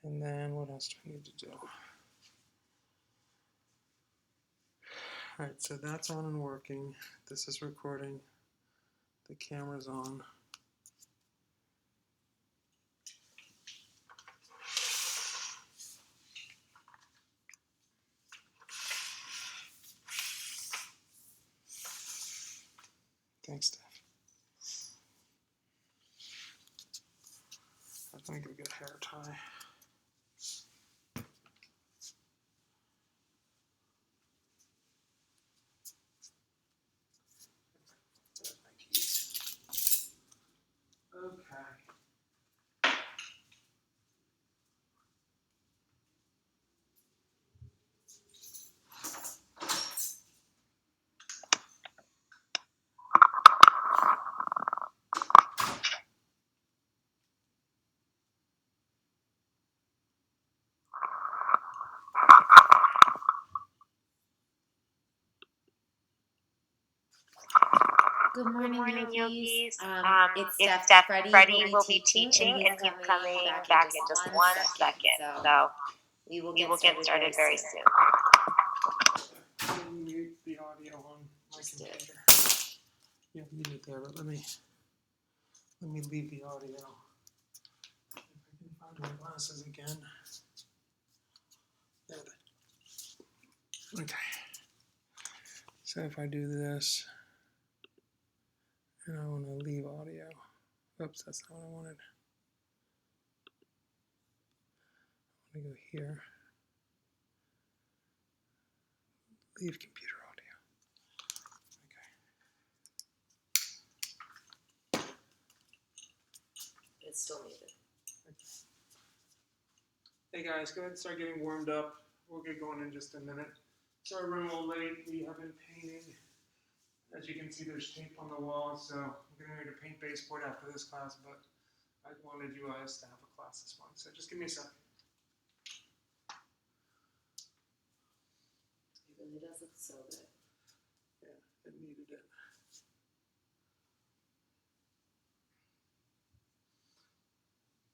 And then what else do I need to do? All right, so that's on and working. This is recording. The camera's on. Thanks, Steph. I think I get a hair tie. Okay. Good morning, yogis. It's Steph. Freddy will be teaching, and he's coming back in just one second. So we will we will get started very soon. Mute the audio on my computer. Yeah, mute it there, but let me leave the audio. If I can find my glasses again. There they- Okay. So if I do this, and I want to leave audio. Oops, that's not what I wanted. I want to go here. Leave computer audio. Okay. It's still muted. Hey guys, go ahead and start getting warmed up. We'll get going in just a minute. Sorry we're a little late. We have been painting. As you can see, there's tape on the wall, so I'm getting ready to paint baseboard after this class, but I wanted you guys to have a class this morning. So just give me a second. It really does look so good. Yeah, it needed it.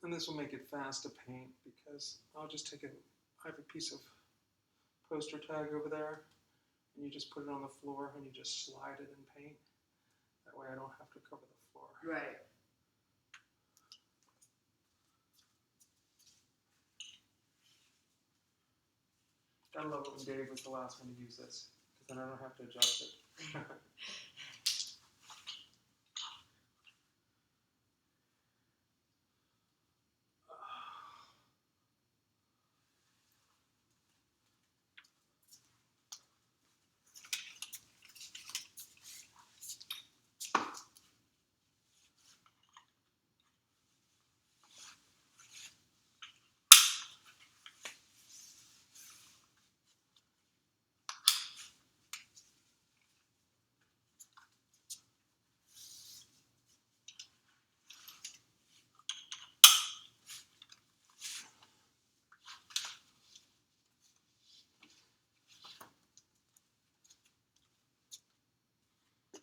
And this will make it fast to paint because I'll just I have a piece of poster tag over there, and you just put it on the floor and you just slide it in paint. That way I don't have to cover the floor. Right. I love it when Dave was the last one to use this, because then I don't have to adjust it.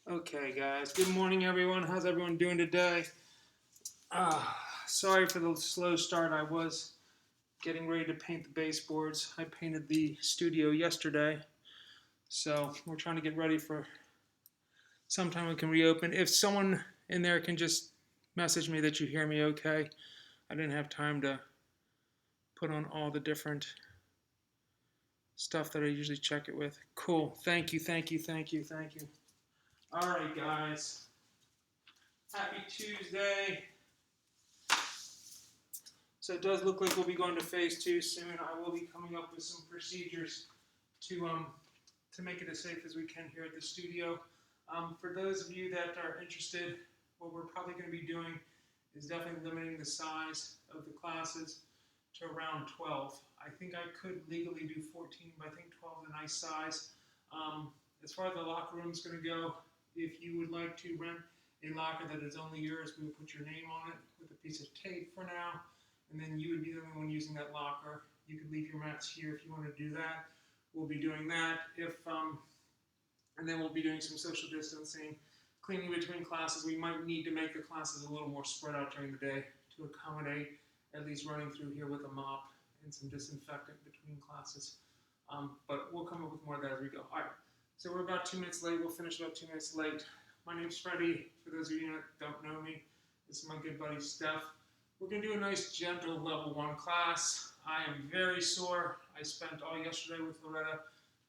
Okay, guys. Good morning, everyone. How's everyone doing today? Sorry for the slow start. I was getting ready to paint the baseboards. I painted the studio yesterday, so we're trying to get ready for sometime we can reopen. If someone in there can just message me that you hear me okay. I didn't have time to put on all the different stuff that I usually check it with. Cool. Thank you. All right, guys. Happy Tuesday. So it does look like we'll be going to phase 2 soon. I will be coming up with some procedures to make it as safe as we can here at the studio. For those of you that are interested, what we're probably going to be doing is definitely limiting the size of the classes to around 12. I think I could legally do 14, but I think 12 is a nice size. As far as the locker room is going to go, if you would like to rent a locker that is only yours, we will put your name on it with a piece of tape for now, and then you would be the only one using that locker. You could leave your mats here if you want to do that. We'll be doing that. And then we'll be doing some social distancing, cleaning between classes. We might need to make the classes a little more spread out during the day to accommodate at least running through here with a mop and some disinfectant between classes. But we'll come up with more of that as we go. All right, so we're about 2 minutes late. We'll finish about 2 minutes late. My name's Freddy. For those of you that don't know me, this is my good buddy Steph. We're going to do a nice, gentle level 1 class. I am very sore. I spent all yesterday with Loretta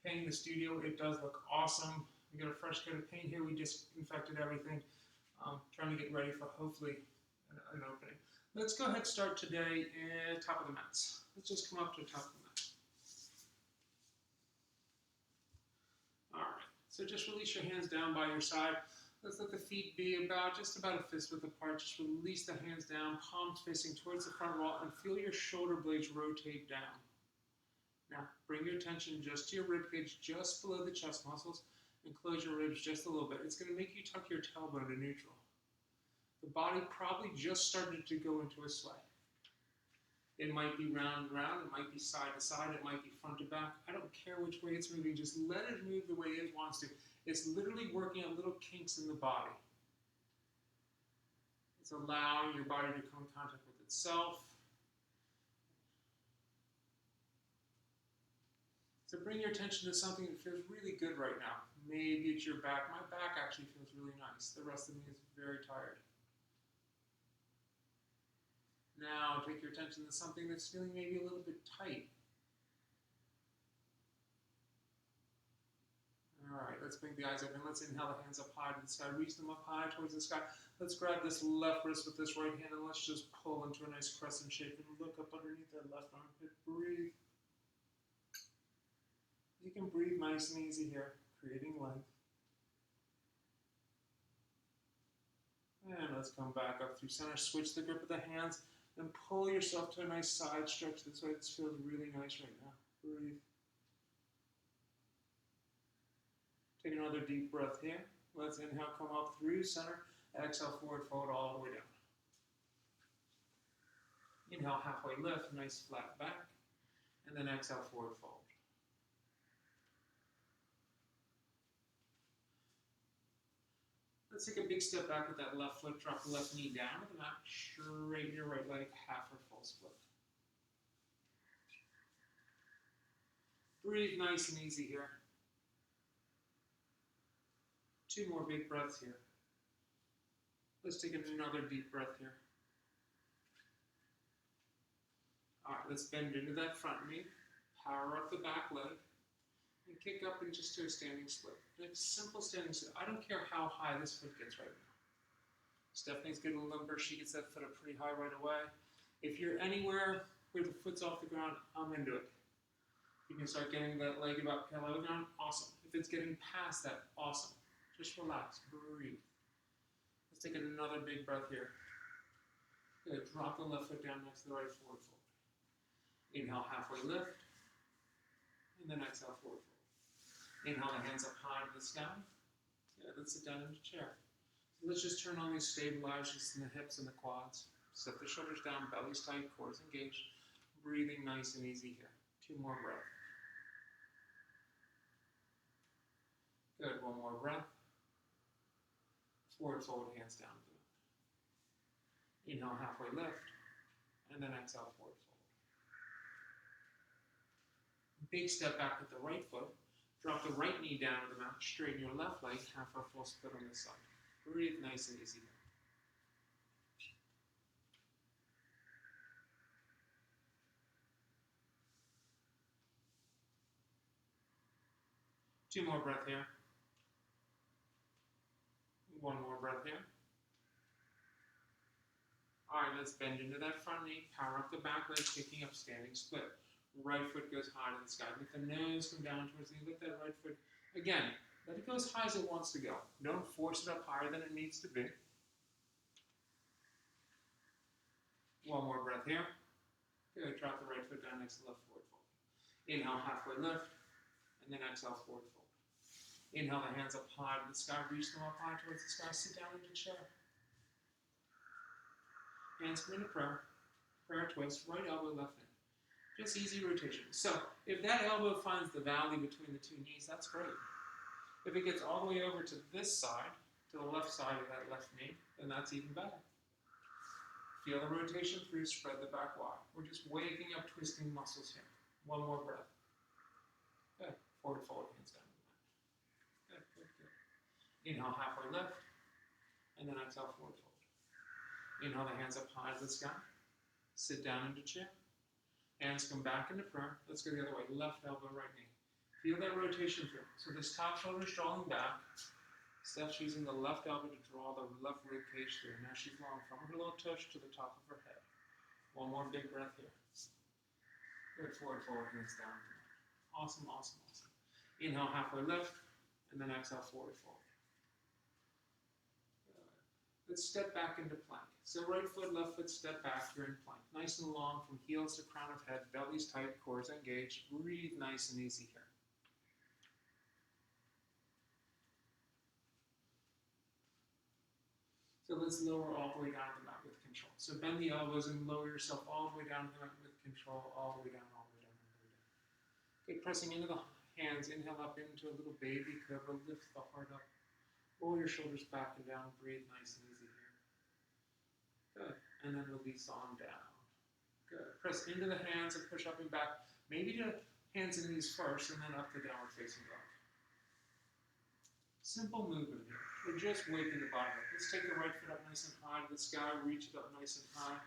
painting the studio. It does look awesome. We got a fresh coat of paint here. We disinfected everything. Trying to get ready for hopefully an opening. Let's go ahead and start today at top of the mats. Let's just come up to the top of the mat. All right, so just release your hands down by your side. Let's let the feet be just about a fist width apart. Just release the hands down, palms facing towards the front wall, and feel your shoulder blades rotate down. Now, bring your attention just to your rib cage, just below the chest muscles, and close your ribs just a little bit. It's going to make you tuck your tailbone to neutral. The body probably just started to go into a sway. It might be round and round, it might be side to side, it might be front to back. I don't care which way it's moving, just let it move the way it wants to. It's literally working on little kinks in the body. It's allowing your body to come in contact with itself. So bring your attention to something that feels really good right now. Maybe it's your back. My back actually feels really nice. The rest of me is very tired. Now take your attention to something that's feeling maybe a little bit tight. All right, let's bring the eyes open. Let's inhale the hands up high to the sky. Reach them up high towards the sky. Let's grab this left wrist with this right hand and let's just pull into a nice crescent shape and look up underneath that left armpit. Breathe. You can breathe nice and easy here, creating length. And let's come back up through center. Switch the grip of the hands and pull yourself to a nice side stretch. This way it feels really nice right now. Breathe. Take another deep breath here. Let's inhale, come up through center. Exhale, forward fold all the way down. Inhale, halfway lift, nice flat back. And then exhale, forward fold. Let's take a big step back with that left foot. Drop the left knee down to the mat. Straighten your right leg, half or full split. Breathe nice and easy here. 2 more big breaths here. Let's take another deep breath here. All right, let's bend into that front knee. Power up the back leg. And kick up and just do a standing split. A simple standing split. I don't care how high this foot gets right now. Stephanie's getting limber. She gets that foot up pretty high right away. If you're anywhere where the foot's off the ground, I'm into it. You can start getting that leg about parallel to the ground. Awesome. If it's getting past that, awesome. Just relax. Breathe. Let's take another big breath here. Good. Drop the left foot down next to the right, forward fold. Inhale, halfway lift. And then exhale, forward fold. Inhale the hands up high to the sky. Good, let's sit down in the chair. So let's just turn on these stabilizers in the hips and the quads. Set the shoulders down, belly's tight, cores engaged. Breathing nice and easy here. 2 more breaths. Good, 1 more breath. Forward fold, hands down to the mat. Inhale, halfway lift. And then exhale, forward fold. Big step back with the right foot. Drop the right knee down to the mat. Straighten your left leg. Half or full split on this side. Breathe nice and easy. 2 more breath here. 1 more breath here. All right, let's bend into that front knee. Power up the back leg, kicking up, standing split. Right foot goes high to the sky. Let the nose come down towards the knee. Lift that right foot. Again, let it go as high as it wants to go. Don't force it up higher than it needs to be. 1 more breath here. Good. Drop the right foot down next to the left, forward fold. Inhale, halfway lift. And then exhale, forward fold. Inhale the hands up high to the sky. Reach them up high towards the sky. Sit down into chair. Hands come into prayer. Prayer twist. Right elbow, left knee. Just easy rotation. So if that elbow finds the valley between the 2 knees, that's great. If it gets all the way over to this side, to the left side of that left knee, then that's even better. Feel the rotation through, spread the back wide. We're just waking up, twisting muscles here. One more breath. Good. Forward fold, hands down. Good, good, good. Inhale, halfway lift, and then exhale, forward fold. Inhale the hands up high to the sky. Sit down into chair. Hands come back into prayer. Let's go the other way. Left elbow, right knee. Feel that rotation through. So this top shoulder is drawing back. Steph's using the left elbow to draw the left rib cage through. Now she's going from her little tush to the top of her head. One more big breath here. Good, forward fold, hands down. Awesome, awesome, awesome. Inhale, halfway lift, and then exhale, forward fold. Good. Let's step back into plank. So right foot, left foot, step back, you're in plank. Nice and long from heels to crown of head, belly's tight, cores engaged. Breathe nice and easy here. So let's lower all the way down to the mat with control. So bend the elbows and lower yourself all the way down to the mat with control, all the way down, all the way down, all the way down. Okay, pressing into the hands, inhale up into a little baby cobra, lift the heart up. Roll your shoulders back and down, breathe nice and easy here. Good, and then release on down. Good, press into the hands and push up and back. Maybe to hands and knees first, and then up to downward facing dog. Simple movement here. We're just waking the body up. Let's take the right foot up nice and high to the sky, reach it up nice and high.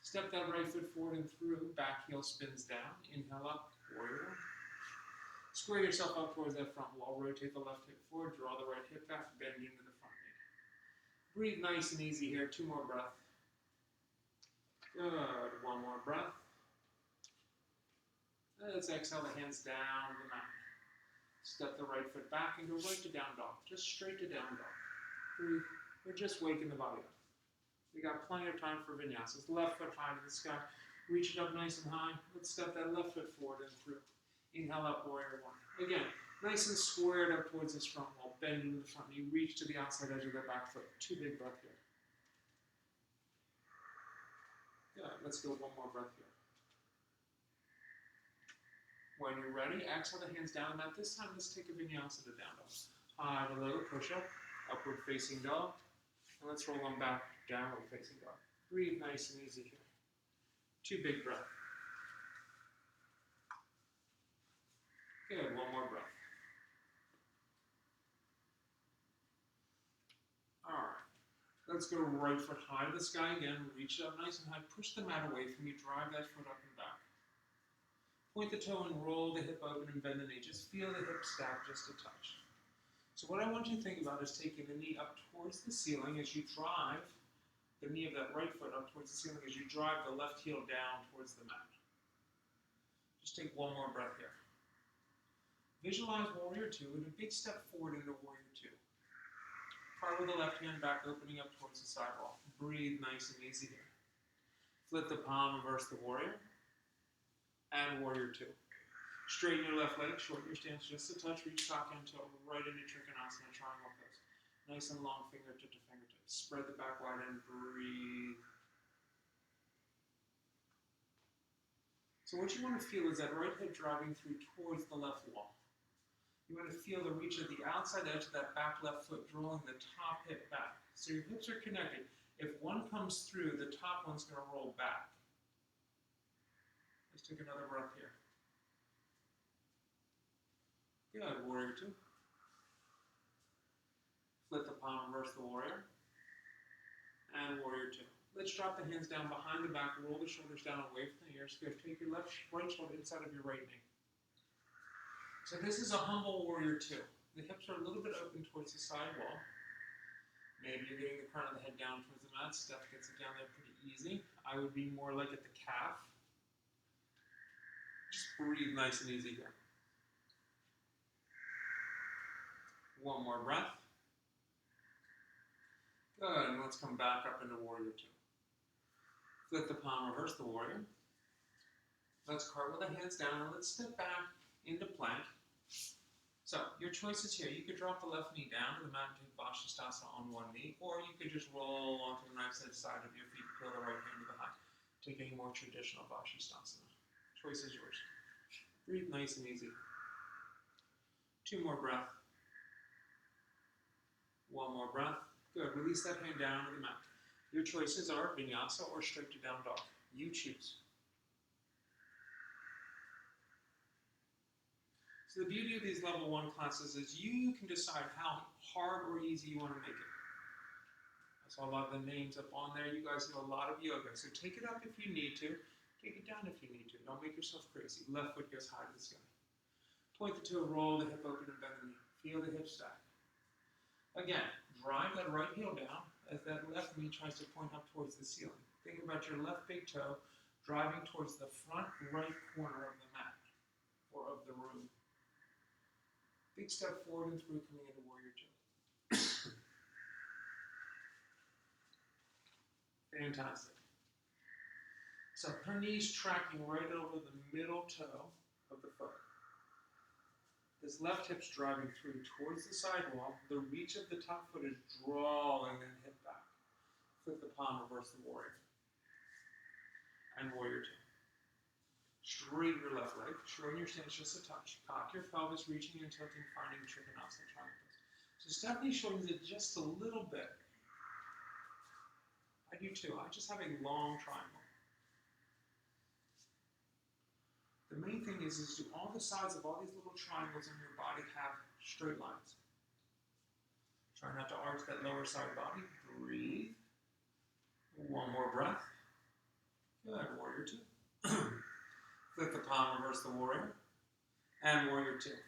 Step that right foot forward and through, back heel spins down. Inhale up, warrior. Square yourself up towards that front wall, rotate the left hip forward, draw the right hip back, bend into the front knee. Breathe nice and easy here, 2 more breaths. Good, 1 more breath. Let's exhale the hands down to the mat. Step the right foot back and go right to down dog, just straight to down dog. Breathe, we're just waking the body up. We got plenty of time for vinyasas. Left foot high to the sky, reach it up nice and high. Let's step that left foot forward and through. Inhale up, warrior 1. Again, nice and squared up towards this front wall, bend into the front knee, reach to the outside edge of the back foot. 2 big breaths here. Good, let's go 1 more breath here. When you're ready, exhale the hands down the mat. This time, let's take a vinyasa to down dog. High to low, push up, upward facing dog. And let's roll on back, downward facing dog. Breathe nice and easy here. 2 big breaths. Good, 1 more breath. Alright, let's go right foot high to the sky again. Reach it up nice and high. Push the mat away from you. Drive that foot up and back. Point the toe and roll the hip open and bend the knee. Just feel the hip stack just a touch. So what I want you to think about is taking the knee up towards the ceiling as you drive the knee of that right foot up towards the ceiling as you drive the left heel down towards the mat. Just take 1 more breath here. Visualize warrior 2 and a big step forward into warrior 2. Carve with the left hand back, opening up towards the sidewall. Breathe nice and easy here. Flip the palm, reverse the warrior. And warrior 2. Straighten your left leg, shorten your stance just a touch, reach sock and toe right into Trikonasana, triangle pose. Nice and long fingertip to fingertip. Spread the back wide and breathe. So what you want to feel is that right hip driving through towards the left wall. You want to feel the reach of the outside edge of that back left foot drawing the top hip back. So your hips are connected. If one comes through, the top one's going to roll back. Let's take another breath here. Good, warrior 2. Flip the palm, reverse the warrior. And warrior 2. Let's drop the hands down behind the back, roll the shoulders down away from the ears. Good, take your right shoulder inside of your right knee. So this is a humble warrior 2. The hips are a little bit open towards the side wall. Maybe you're getting the crown of the head down towards the mat. Steph gets it down there pretty easy. I would be more like at the calf. Just breathe nice and easy here. 1 more breath. Good, and let's come back up into warrior 2. Flip the palm, reverse the warrior. Let's carve with the hands down and let's step back into plank. So, your choices here. You could drop the left knee down to the mat and take Vashisthasana on 1 knee, or you could just roll onto the knife's edge side of your feet, curl the right hand to the high. Take a more traditional Vashisthasana. Choice is yours. Breathe nice and easy. 2 more breaths. 1 more breath. Good. Release that hand down to the mat. Your choices are vinyasa or straight to down dog. You choose. So the beauty of these level 1 classes is you can decide how hard or easy you want to make it. I saw a lot of the names up on there. You guys know a lot of yoga, so take it up if you need to. Take it down if you need to. Don't make yourself crazy. Left foot goes high to the sky. Point the toe, roll the hip open and bend the knee. Feel the hip stack. Again, drive that right heel down as that left knee tries to point up towards the ceiling. Think about your left big toe driving towards the front right corner of the mat or of the room. Big step forward and through, coming into warrior two. Fantastic. So her knee's tracking right over the middle toe of the foot. This left hip's driving through towards the sidewall. The reach of the top foot is drawing that hip back. Flip the palm, reverse the warrior. And warrior two. Straighten your left leg, shorten your stance just a touch. Cock your pelvis, reaching and tilting, finding Trikonasana triangles. So Stephanie shortens it just a little bit. I do too. I just have a long triangle. The main thing is do all the sides of all these little triangles in your body have straight lines. Try not to arch that lower side body. Breathe. One more breath. Good. Warrior two. Flip the palm, reverse the warrior. And warrior two.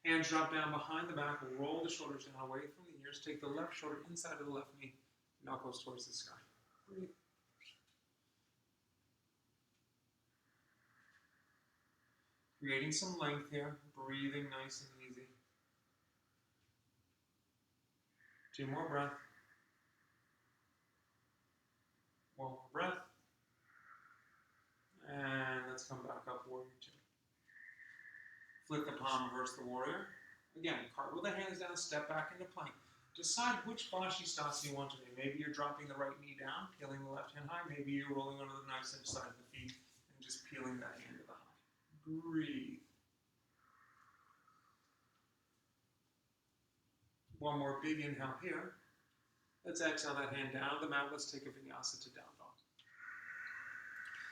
Hands drop down behind the back. Roll the shoulders down away from the ears. Take the left shoulder inside of the left knee. Knuckles towards the sky. Breathe. Creating some length here. Breathing nice and easy. 2 more breaths. 1 more breath. And let's come back up, warrior two. Flip the palm, reverse the warrior. Again, cartwheel the hands down, step back into plank. Decide which Bhashi you want to do. Maybe you're dropping the right knee down, peeling the left hand high. Maybe you're rolling onto the nice side of the feet and just peeling that hand to the high. Breathe. 1 more big inhale here. Let's exhale that hand down the mat. Let's take a vinyasa to down dog.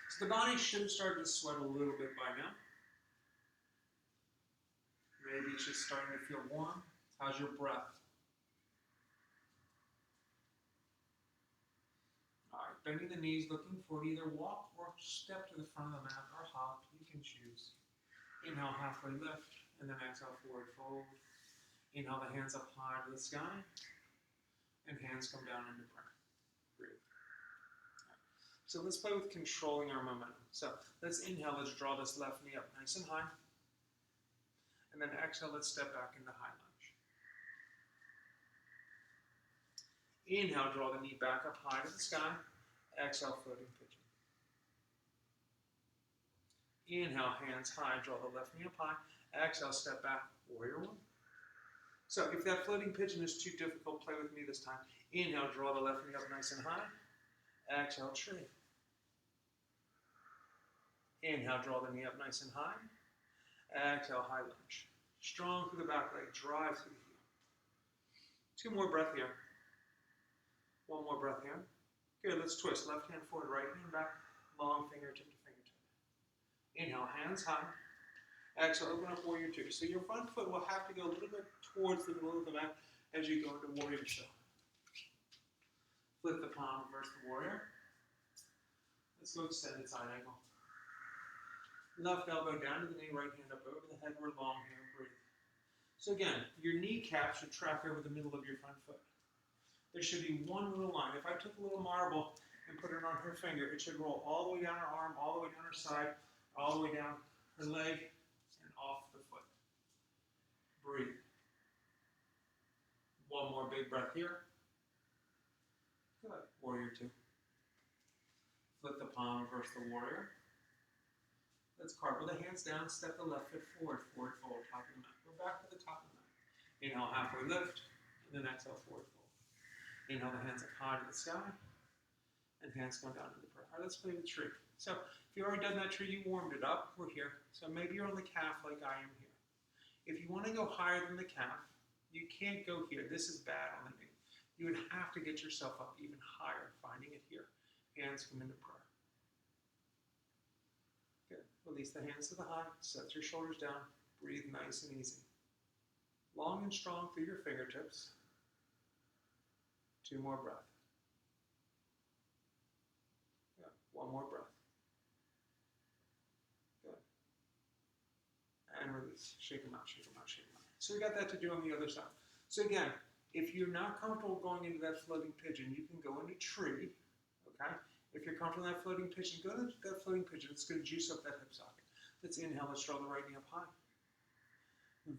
So the body should start to sweat a little bit by now. Maybe it's just starting to feel warm. How's your breath? All right, bending the knees, looking forward. Either walk or step to the front of the mat or hop. You can choose. Inhale, halfway lift, and then exhale, forward fold. Inhale the hands up high to the sky, and hands come down into prayer. Breathe. Right. So let's play with controlling our momentum. So let's inhale, let's draw this left knee up nice and high. And then exhale, let's step back into high lunge. Inhale, draw the knee back up high to the sky. Exhale, floating pigeon. Inhale, hands high, draw the left knee up high. Exhale, step back, warrior one. So if that floating pigeon is too difficult, play with me this time. Inhale, draw the left knee up nice and high. Exhale, tree. Inhale, draw the knee up nice and high. Exhale, high lunge. Strong through the back leg, drive through the heel. 2 more breaths here. 1 more breath here. Good, let's twist. Left hand forward, right hand back, long fingertip to fingertip. Inhale, hands high. Exhale, open up warrior two. So your front foot will have to go a little bit towards the middle of the mat as you go into warrior two. Flip the palm, reverse the warrior. Let's go extended side angle. Left elbow down to the knee, right hand up over the head. We're long here, breathe. So again, your kneecap should track over the middle of your front foot. There should be one little line. If I took a little marble and put it on her finger, it should roll all the way down her arm, all the way down her side, all the way down her leg, and off the foot. Breathe. 1 more big breath here. Good. Warrior two. Flip the palm, reverse the warrior. Let's cartwheel the hands down, step the left foot forward, forward fold, top of the mat. Go back to the top of the mat. Inhale, halfway lift, and then exhale, forward fold. Inhale the hands up high to the sky, and hands come down to the prayer. All right, let's play with tree. So if you've already done that tree, you warmed it up. We're here. So maybe you're on the calf like I am here. If you want to go higher than the calf, you can't go here. This is bad on the knee. You would have to get yourself up even higher, finding it here. Hands come into prayer. Good. Release the hands to the high. Set your shoulders down. Breathe nice and easy. Long and strong through your fingertips. 2 more breaths. Good. 1 more breath. Good. And release. Shake them out, shake them out, shake them out. So we got that to do on the other side. So again, if you're not comfortable going into that floating pigeon, you can go into tree, okay? If you're comfortable in that floating pigeon, go to that floating pigeon. It's going to juice up that hip socket. Let's inhale. Let's draw the right knee up high.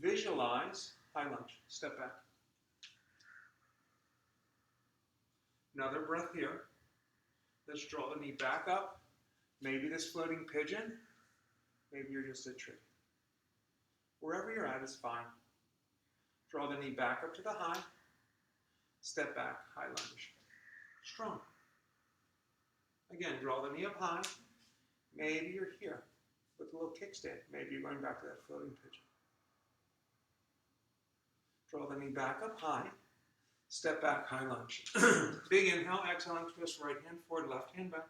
Visualize high lunge. Step back. Another breath here. Let's draw the knee back up. Maybe this floating pigeon. Maybe you're just a tree. Wherever you're at is fine. Draw the knee back up to the high. Step back, high lunge. Strong. Again, draw the knee up high. Maybe you're here with a little kickstand. Maybe you're going back to that floating pigeon. Draw the knee back up high. Step back, high lunge. Big inhale, exhale, and twist right hand forward, left hand back.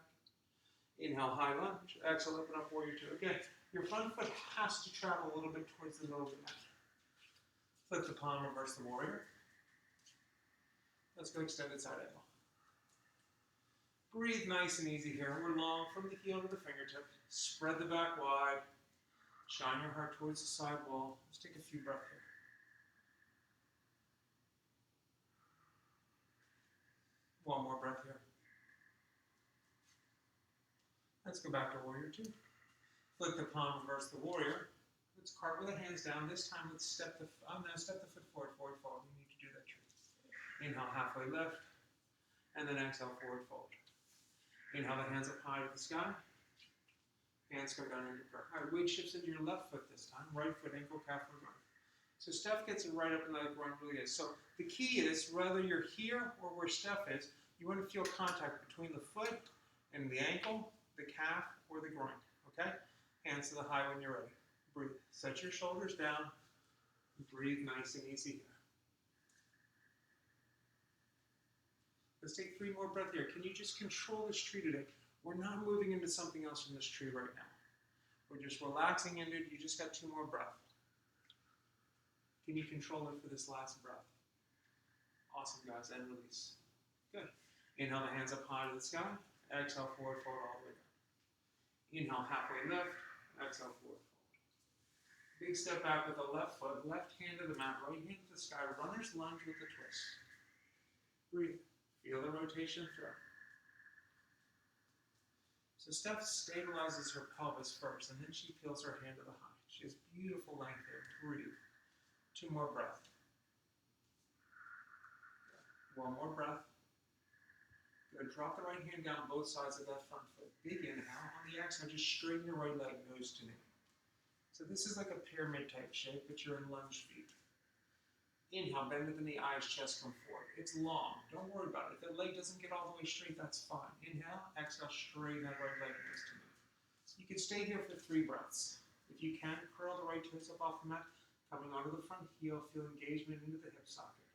Inhale, high lunge. Exhale, open up warrior 2. Again, your front foot has to travel a little bit towards the middle of the mat. Flip the palm, reverse the warrior. Let's go extended side angle. Breathe nice and easy here. We're long from the heel to the fingertip. Spread the back wide. Shine your heart towards the side wall. Let's take a few breaths here. One more breath here. Let's go back to warrior 2. Flip the palm, reverse the warrior. Let's cartwheel the hands down. This time, let's step the foot forward, forward, fold. You need to do that tree. Inhale, halfway lift, and then exhale, forward fold. Inhale, the hands up high to the sky. Hands come down into prayer. All right, weight shifts into your left foot this time. Right foot, ankle, calf, or groin. So Steph gets it right up and the groin really is. So the key is, whether you're here or where Steph is, you want to feel contact between the foot and the ankle, the calf, or the groin. Okay? Hands to the high when you're ready. Breathe. Set your shoulders down. Breathe nice and easy here. Let's take 3 more breaths here. Can you just control this tree today? We're not moving into something else from this tree right now. We're just relaxing into it. You just got 2 more breaths. Can you control it for this last breath? Awesome, guys. And release. Good. Inhale, the hands up high to the sky. Exhale, forward fold all the way down. Inhale, halfway lift. Exhale, forward fold. Big step back with the left foot. Left hand to the mat. Right hand to the sky. Runner's lunge with the twist. Breathe. Feel the rotation through. So Steph stabilizes her pelvis first, and then she feels her hand to the high. She has beautiful length here. Breathe. 2 more breaths. 1 more breath. Good. Drop the right hand down both sides of that front foot. Big inhale. On the exhale, just straighten your right leg, nose to knee. So this is like a pyramid type shape, but you're in lunge feet. Inhale, bend to the knee, eyes, chest come forward. It's long. Don't worry about it. If the leg doesn't get all the way straight, that's fine. Inhale, exhale, straighten that right leg, nose to knee. So you can stay here for 3 breaths. If you can, curl the right toes up off the mat. Coming onto the front heel, feel engagement into the hip socket.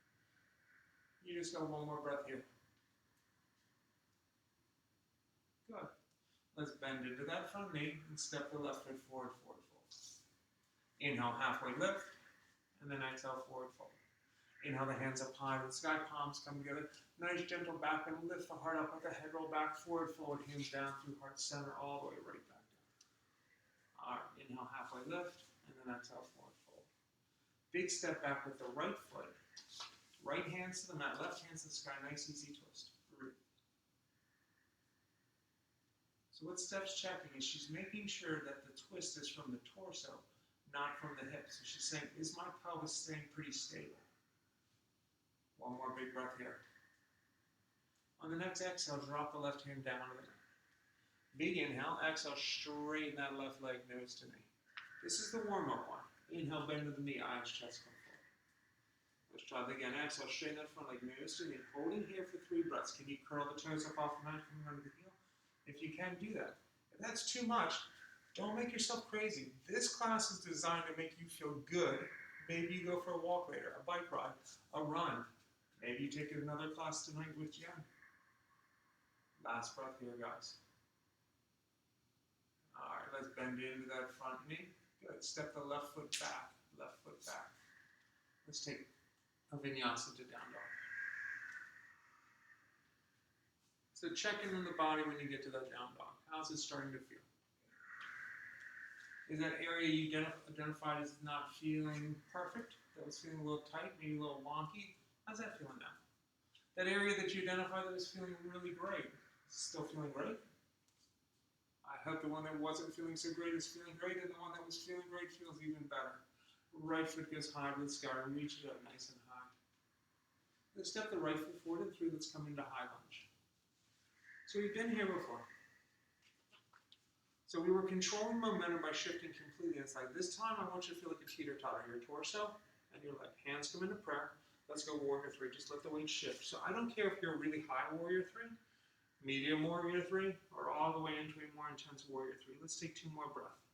You just got 1 more breath here. Good. Let's bend into that front knee and step the left foot forward, forward fold. Inhale, halfway lift, and then exhale, forward fold. Inhale, the hands up high, the sky palms come together. Nice gentle back and lift the heart up like a head roll back, forward fold, hands down through heart center, all the way right back down. All right, inhale, halfway lift, and then exhale, forward fold. Big step back with the right foot. Right hands to the mat, left hands to the sky, nice easy twist. Breathe. So what Steph's checking is she's making sure that the twist is from the torso, not from the hips. So she's saying, is my pelvis staying pretty stable? 1 more big breath here. On the next exhale, drop the left hand down to the mat. Big inhale, exhale, straighten that left leg, nose to knee. This is the warm-up one. Inhale, bend to the knee, eyes, chest come forward. Let's try that again. Exhale, straighten that front leg, nose to knee. Holding here for 3 breaths. Can you curl the toes up off the mat, coming under the heel? If you can, do that. If that's too much, don't make yourself crazy. This class is designed to make you feel good. Maybe you go for a walk later, a bike ride, a run. Maybe you take another class tonight with Jen. Last breath here, guys. All right, let's bend into that front knee. Good. Step the left foot back. Left foot back. Let's take a vinyasa to down dog. So check in on the body when you get to that down dog. How's it starting to feel? Is that area you identified as not feeling perfect? That was feeling a little tight, maybe a little wonky? How's that feeling now? That area that you identified that was feeling really great, still feeling great? I hope the one that wasn't feeling so great is feeling great, and the one that was feeling great feels even better. Right foot goes high to the sky, reach it up nice and high. Let's step the right foot forward and through. Let's come into high lunge. So we've been here before. So we were controlling momentum by shifting completely inside. This time I want you to feel like a teeter-totter. Your torso and your leg. Hands come into prayer. Let's go warrior three. Just let the weight shift. So I don't care if you're a really high warrior three, medium warrior three, or all the way into a more intense warrior three. Let's take 2 more breaths.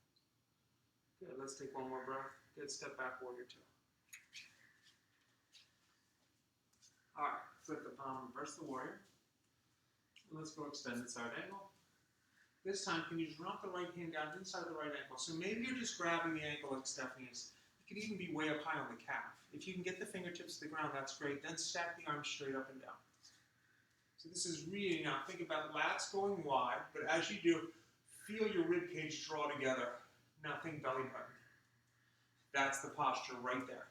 Good. Let's take 1 more breath. Good. Step back, warrior two. All right. Flip the palm, reverse the warrior. Let's go extended side angle. This time, can you drop the right hand down inside the right ankle? So maybe you're just grabbing the ankle like Stephanie is. You could even be way up high on the calf. If you can get the fingertips to the ground, that's great. Then stack the arms straight up and down. So this is really, now think about lats going wide, but as you do, feel your rib cage draw together. Now think belly button. That's the posture right there.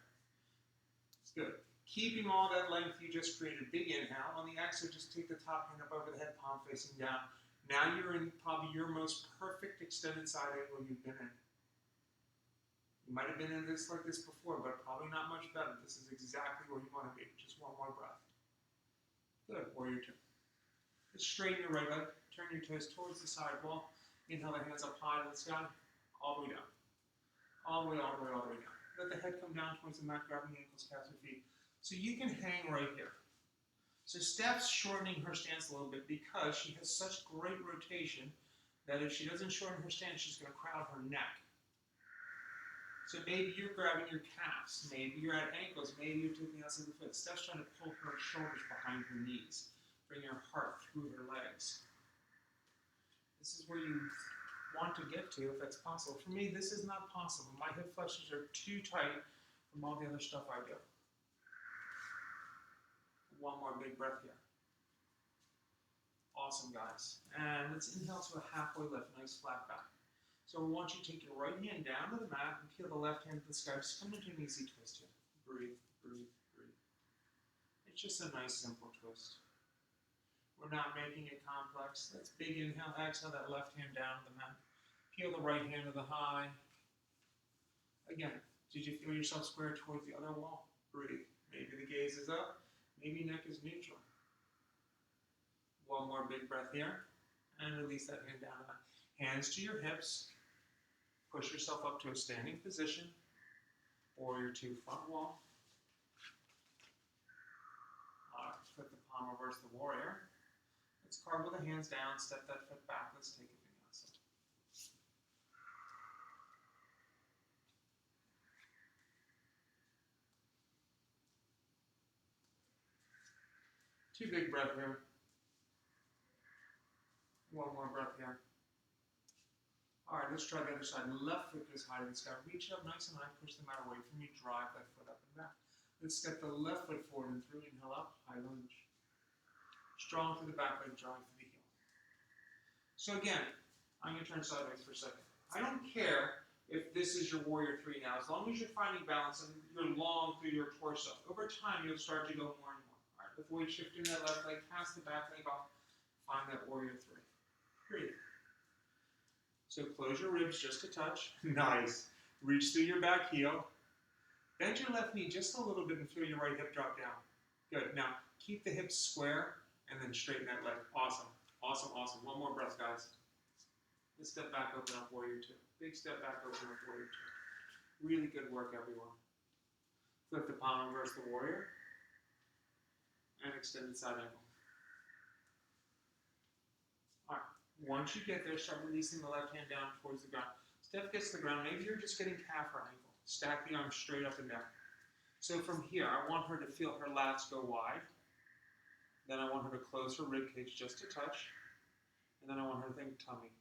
Good. Keeping all that length you just created. Big inhale. On the exhale, just take the top hand up over the head, palm facing down. Now you're in probably your most perfect extended side angle you've been in. You might have been in this like this before, but probably not much better. This is exactly where you want to be. Just 1 more breath. Good. Warrior two. Just straighten your right leg. Turn your toes towards the side wall. Inhale the hands up high to the sky. All the way down. All the way, all the way, all the way down. Let the head come down towards the mat, grabbing the ankles, calves, and feet. So you can hang right here. So Steph's shortening her stance a little bit because she has such great rotation that if she doesn't shorten her stance, she's going to crowd her neck. So maybe you're grabbing your calves, maybe you're at ankles, maybe you're taking the outside of the foot. Steph's trying to pull her shoulders behind her knees, bring her heart through her legs. This is where you want to get to if that's possible. For me, this is not possible. My hip flexors are too tight from all the other stuff I do. 1 more big breath here. Awesome, guys. And let's inhale to a halfway lift, nice flat back. So I want you to take your right hand down to the mat and peel the left hand to the sky. Just come into an easy twist here. Breathe, breathe, breathe. It's just a nice, simple twist. We're not making it complex. Let's big inhale, exhale that left hand down to the mat. Peel the right hand to the high. Again, did you feel yourself square towards the other wall? Breathe. Maybe the gaze is up. Maybe neck is neutral. 1 more big breath here. And release that hand down. Hands to your hips. Push yourself up to a standing position. Warrior two, front wall. Alright, flip the palm, reverse the warrior. Let's carve with the hands down. Step that foot back. Let's take a vinyasa. Two big breath here. 1 more breath here. Alright, let's try the other side. Left foot goes high to the sky. Reach it up nice and high. Push the mat away from you. Drive that foot up and back. Let's step the left foot forward and through. Inhale up. High lunge. Strong through the back leg. Drive through the heel. So again, I'm going to turn sideways for a second. I don't care if this is your warrior three now. As long as you're finding balance and you're long through your torso. Over time, you'll start to go more and more. Alright, with weight shifting that left leg, pass the back leg off. Find that warrior three. Breathe. So close your ribs just a touch. Nice. Reach through your back heel. Bend your left knee just a little bit and feel your right hip drop down. Good. Now, keep the hips square and then straighten that leg. Awesome. Awesome, awesome. 1 more breath, guys. Let's step back, open up, warrior two. Big step back, open up, warrior two. Really good work, everyone. Flip the palm, reverse the warrior. And extended side angle. All right. Once you get there, start releasing the left hand down towards the ground. Steph gets to the ground. Maybe you're just getting calf or ankle. Stack the arms straight up and down. So from here, I want her to feel her lats go wide. Then I want her to close her rib cage just a touch. And then I want her to think tummy.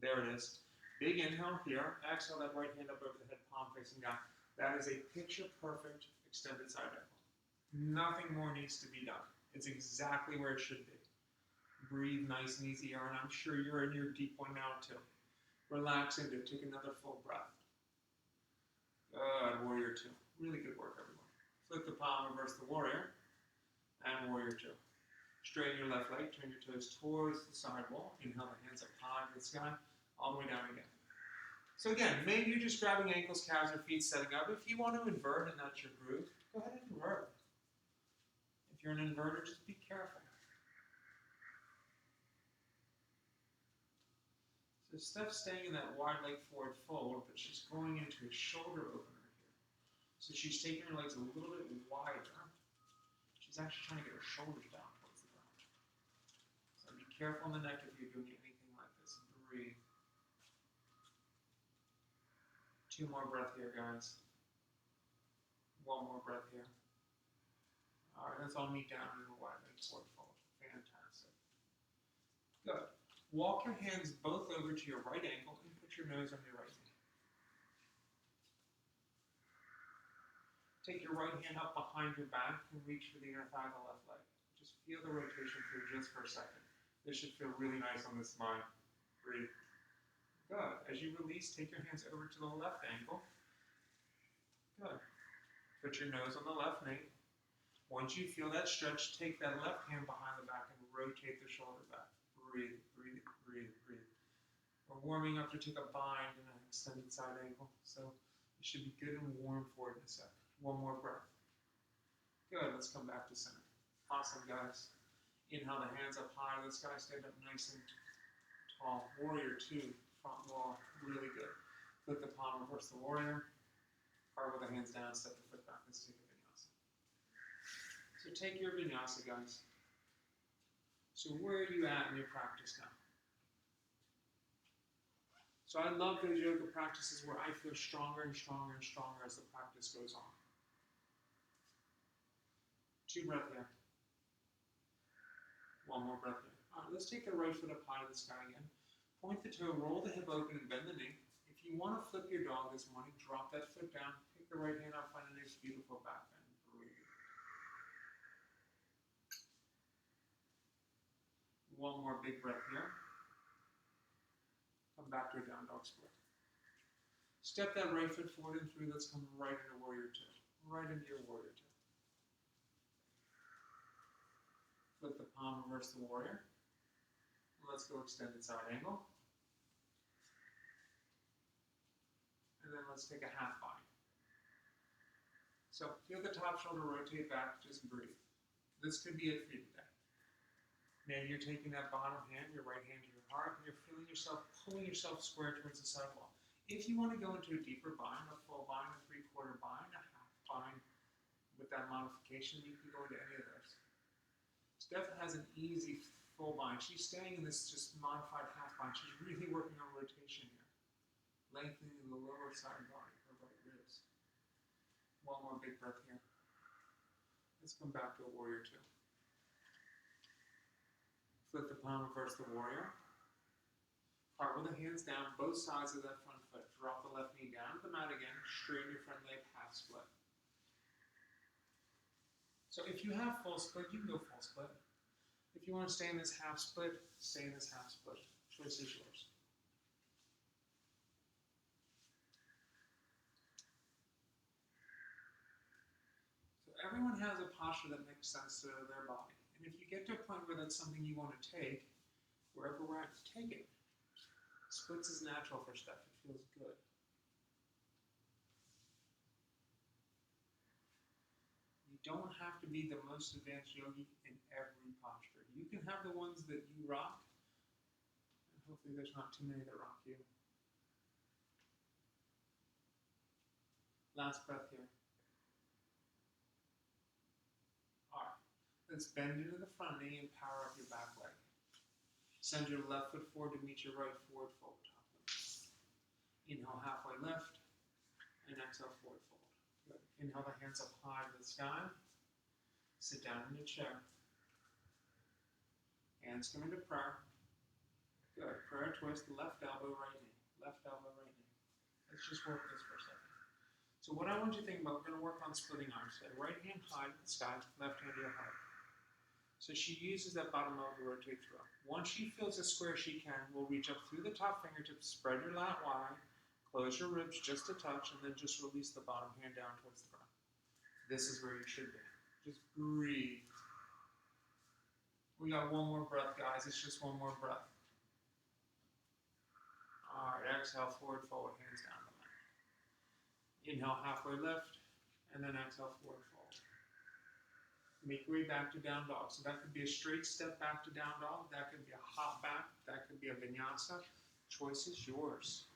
There it is. Big inhale here. Exhale that right hand up over the head, palm facing down. That is a picture perfect extended side angle. Nothing more needs to be done. It's exactly where it should be. Breathe nice and easy, Aaron. I'm sure you're in your deep one now too. Relax into it. Take another full breath. Good. Warrior two. Really good work, everyone. Flip the palm, reverse the warrior. And warrior two. Straighten your left leg. Turn your toes towards the side wall. Inhale the hands up high to the sky. All the way down again. So again, maybe you're just grabbing ankles, calves, or feet, setting up. If you want to invert and that's your groove, go ahead and invert. If you're an inverter, just be careful. So Steph's staying in that wide leg forward fold, but she's going into a shoulder opener here. So she's taking her legs a little bit wider. She's actually trying to get her shoulders down towards the ground. So be careful on the neck if you're doing anything like this. Breathe. 2 more breath here, guys. 1 more breath here. All right, let's all meet down in a wide leg forward fold. Fantastic. Good. Walk your hands both over to your right ankle and put your nose on your right knee. Take your right hand up behind your back and reach for the inner thigh of the left leg. Just feel the rotation through just for a second. This should feel really nice on the spine. Breathe. Good. As you release, take your hands over to the left ankle. Good. Put your nose on the left knee. Once you feel that stretch, take that left hand behind the back and rotate the shoulder back. Breathe, breathe, breathe, breathe. We're warming up to take a bind and an extended side ankle, so you should be good and warm for it in a sec. 1 more breath. Good, let's come back to center. Awesome, guys. Inhale the hands up high to the sky, stand up nice and tall. Warrior two, front wall, really good. Flip the palm, reverse the warrior. Carve with the hands down, step the foot back, let's take a vinyasa. So take your vinyasa, guys. So where are you at in your practice now? So I love those yoga practices where I feel stronger and stronger and stronger as the practice goes on. 2 breath here. 1 more breath here. All right, let's take the right foot up high to the sky again. Point the toe, roll the hip open and bend the knee. If you want to flip your dog this morning, drop that foot down, pick the right hand up, find a nice beautiful back bend. Breathe. 1 more big breath here. Come back to a down dog split. Step that right foot forward and through. Let's come right into warrior two. Right into your warrior two. Flip the palm, reverse the warrior. Let's go extended side angle. And then let's take a half bind. So feel the top shoulder rotate back, just breathe. This could be it for you today. Now you're taking that bottom hand, your right hand to your heart, and you're feeling yourself, pulling yourself square towards the side wall. If you want to go into a deeper bind, a full bind, a 3/4 bind, a half bind, with that modification, you can go into any of those. Steph has an easy full bind. She's staying in this just modified half bind. She's really working on rotation here. Lengthening the lower side body, her right ribs. 1 more big breath here. Let's come back to a warrior two. Flip the palm, reverse the warrior. Part with the hands down, both sides of that front foot. Drop the left knee down to the mat again. Straighten your front leg, half split. So if you have full split, you can go full split. If you want to stay in this half split, stay in this half split. Choice is yours. So everyone has a posture that makes sense to their body. And if you get to a point where that's something you want to take, wherever we're at, take it. Splits is natural for Steph. It feels good. You don't have to be the most advanced yogi in every posture. You can have the ones that you rock, and hopefully there's not too many that rock you. Last breath here. All right. Let's bend into the front knee and power up your back leg. Send your left foot forward to meet your right forward fold. Inhale halfway lift, and exhale forward fold. Good. Inhale the hands up high to the sky. Sit down in your chair. Hands come into prayer. Good. Prayer twist, left elbow, right knee. left elbow, right knee. Let's just work this for a second. So what I want you to think about, we're going to work on splitting arms. So right hand high to the sky, left hand to your heart. So she uses that bottom elbow to rotate through. Once she feels as square as she can, we'll reach up through the top fingertips, spread your lat wide, close your ribs just a touch, and then just release the bottom hand down towards the ground. This is where you should be. Just breathe. We got one more breath, guys. It's just one more breath. All right, exhale, forward, fold, hands down the mat. Inhale, halfway lift, and then exhale, forward, fold. Make your way back to down dog. So that could be a straight step back to down dog. That could be a hop back. That could be a vinyasa. Choice is yours.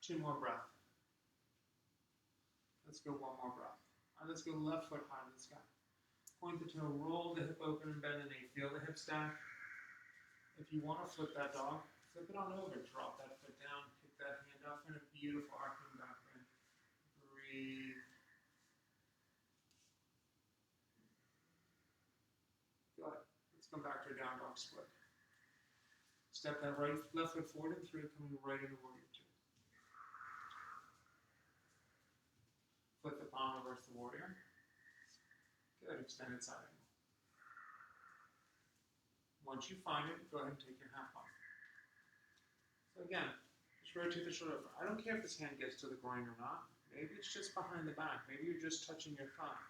2 more breaths. Let's go 1 more breath. All right, let's go left foot high to the sky. Point the toe, roll the hip open and bend the knee. Feel the hip stack. If you want to flip that dog, flip it on over. Drop that foot down. Pick that hand up in a beautiful arcing back bend. Breathe. Good. Let's come back to a down dog split. Step that left foot forward and through, coming right into warrior 2. Flip the palm, reverse the warrior. Good, extended side angle. Once you find it, go ahead and take your half arm. So again, just rotate the shoulder. I don't care if this hand gets to the groin or not. Maybe it's just behind the back. Maybe you're just touching your thigh.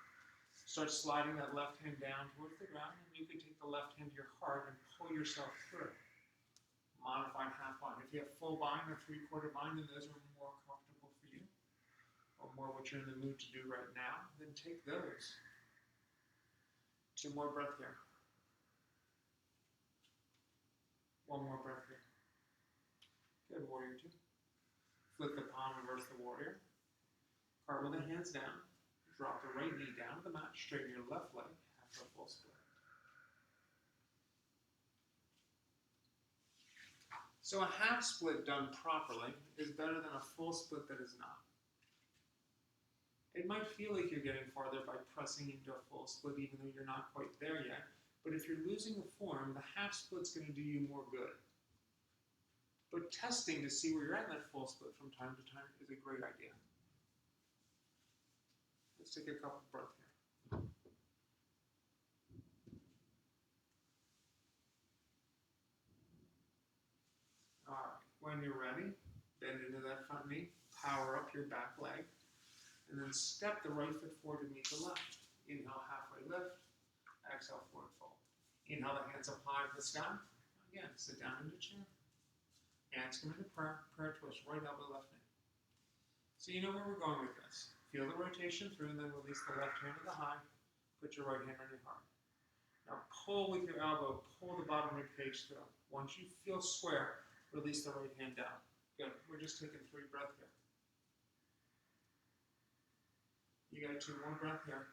Start sliding that left hand down towards the ground, and you can take the left hand to your heart and pull yourself through. Modified half bind. If you have full bind or 3/4 bind, then those are more comfortable for you, or more what you're in the mood to do right now, then take those. 2 more breaths here. 1 more breath here. Good, warrior 2. Flip the palm, reverse the warrior. Cartwheel the hands down. Drop the right knee down to the mat. Straighten your left leg. Half a full split. So a half split done properly is better than a full split that is not. It might feel like you're getting farther by pressing into a full split even though you're not quite there yet. But if you're losing the form, the half split's going to do you more good. But testing to see where you're at in that full split from time to time is a great idea. Let's take a couple breaths here. All right, when you're ready, bend into that front knee, power up your back leg, and then step the right foot forward to meet the left. Inhale, halfway lift. Exhale, forward fold. Inhale, the hands up high to the sky. Again, sit down into chair. Hands come into prayer. Prayer twist, right elbow, left knee. So you know where we're going with this. Feel the rotation through, and then release the left hand to the high. Put your right hand on your heart. Now pull with your elbow. Pull the bottom rib cage through. Once you feel square, release the right hand down. Good. We're just taking 3 breaths here. You got 2 more breaths here.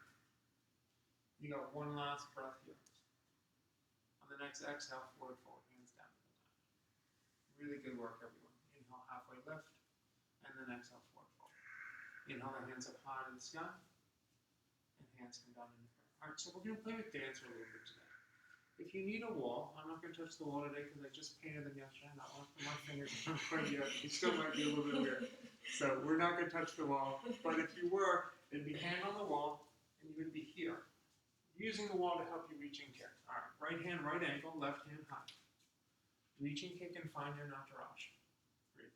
You got 1 last breath here. On the next exhale, forward fold, hands down to the mat. Really good work, everyone. Inhale, halfway lift, and then exhale, forward fold. Inhale, the hands up high to the sky, and hands come down into prayer. All right, so we're going to play with dancer a little bit today. If you need a wall, I'm not going to touch the wall today because I just painted them yesterday. Not one for my fingers aren't quite yet. It still might be a little bit weird. So we're not going to touch the wall. But if you were, it'd be hand on the wall, and you would be here. Using the wall to help you reach and kick. All right, right hand, right ankle, left hand high. Reach and kick and find your nataraj. Breathe.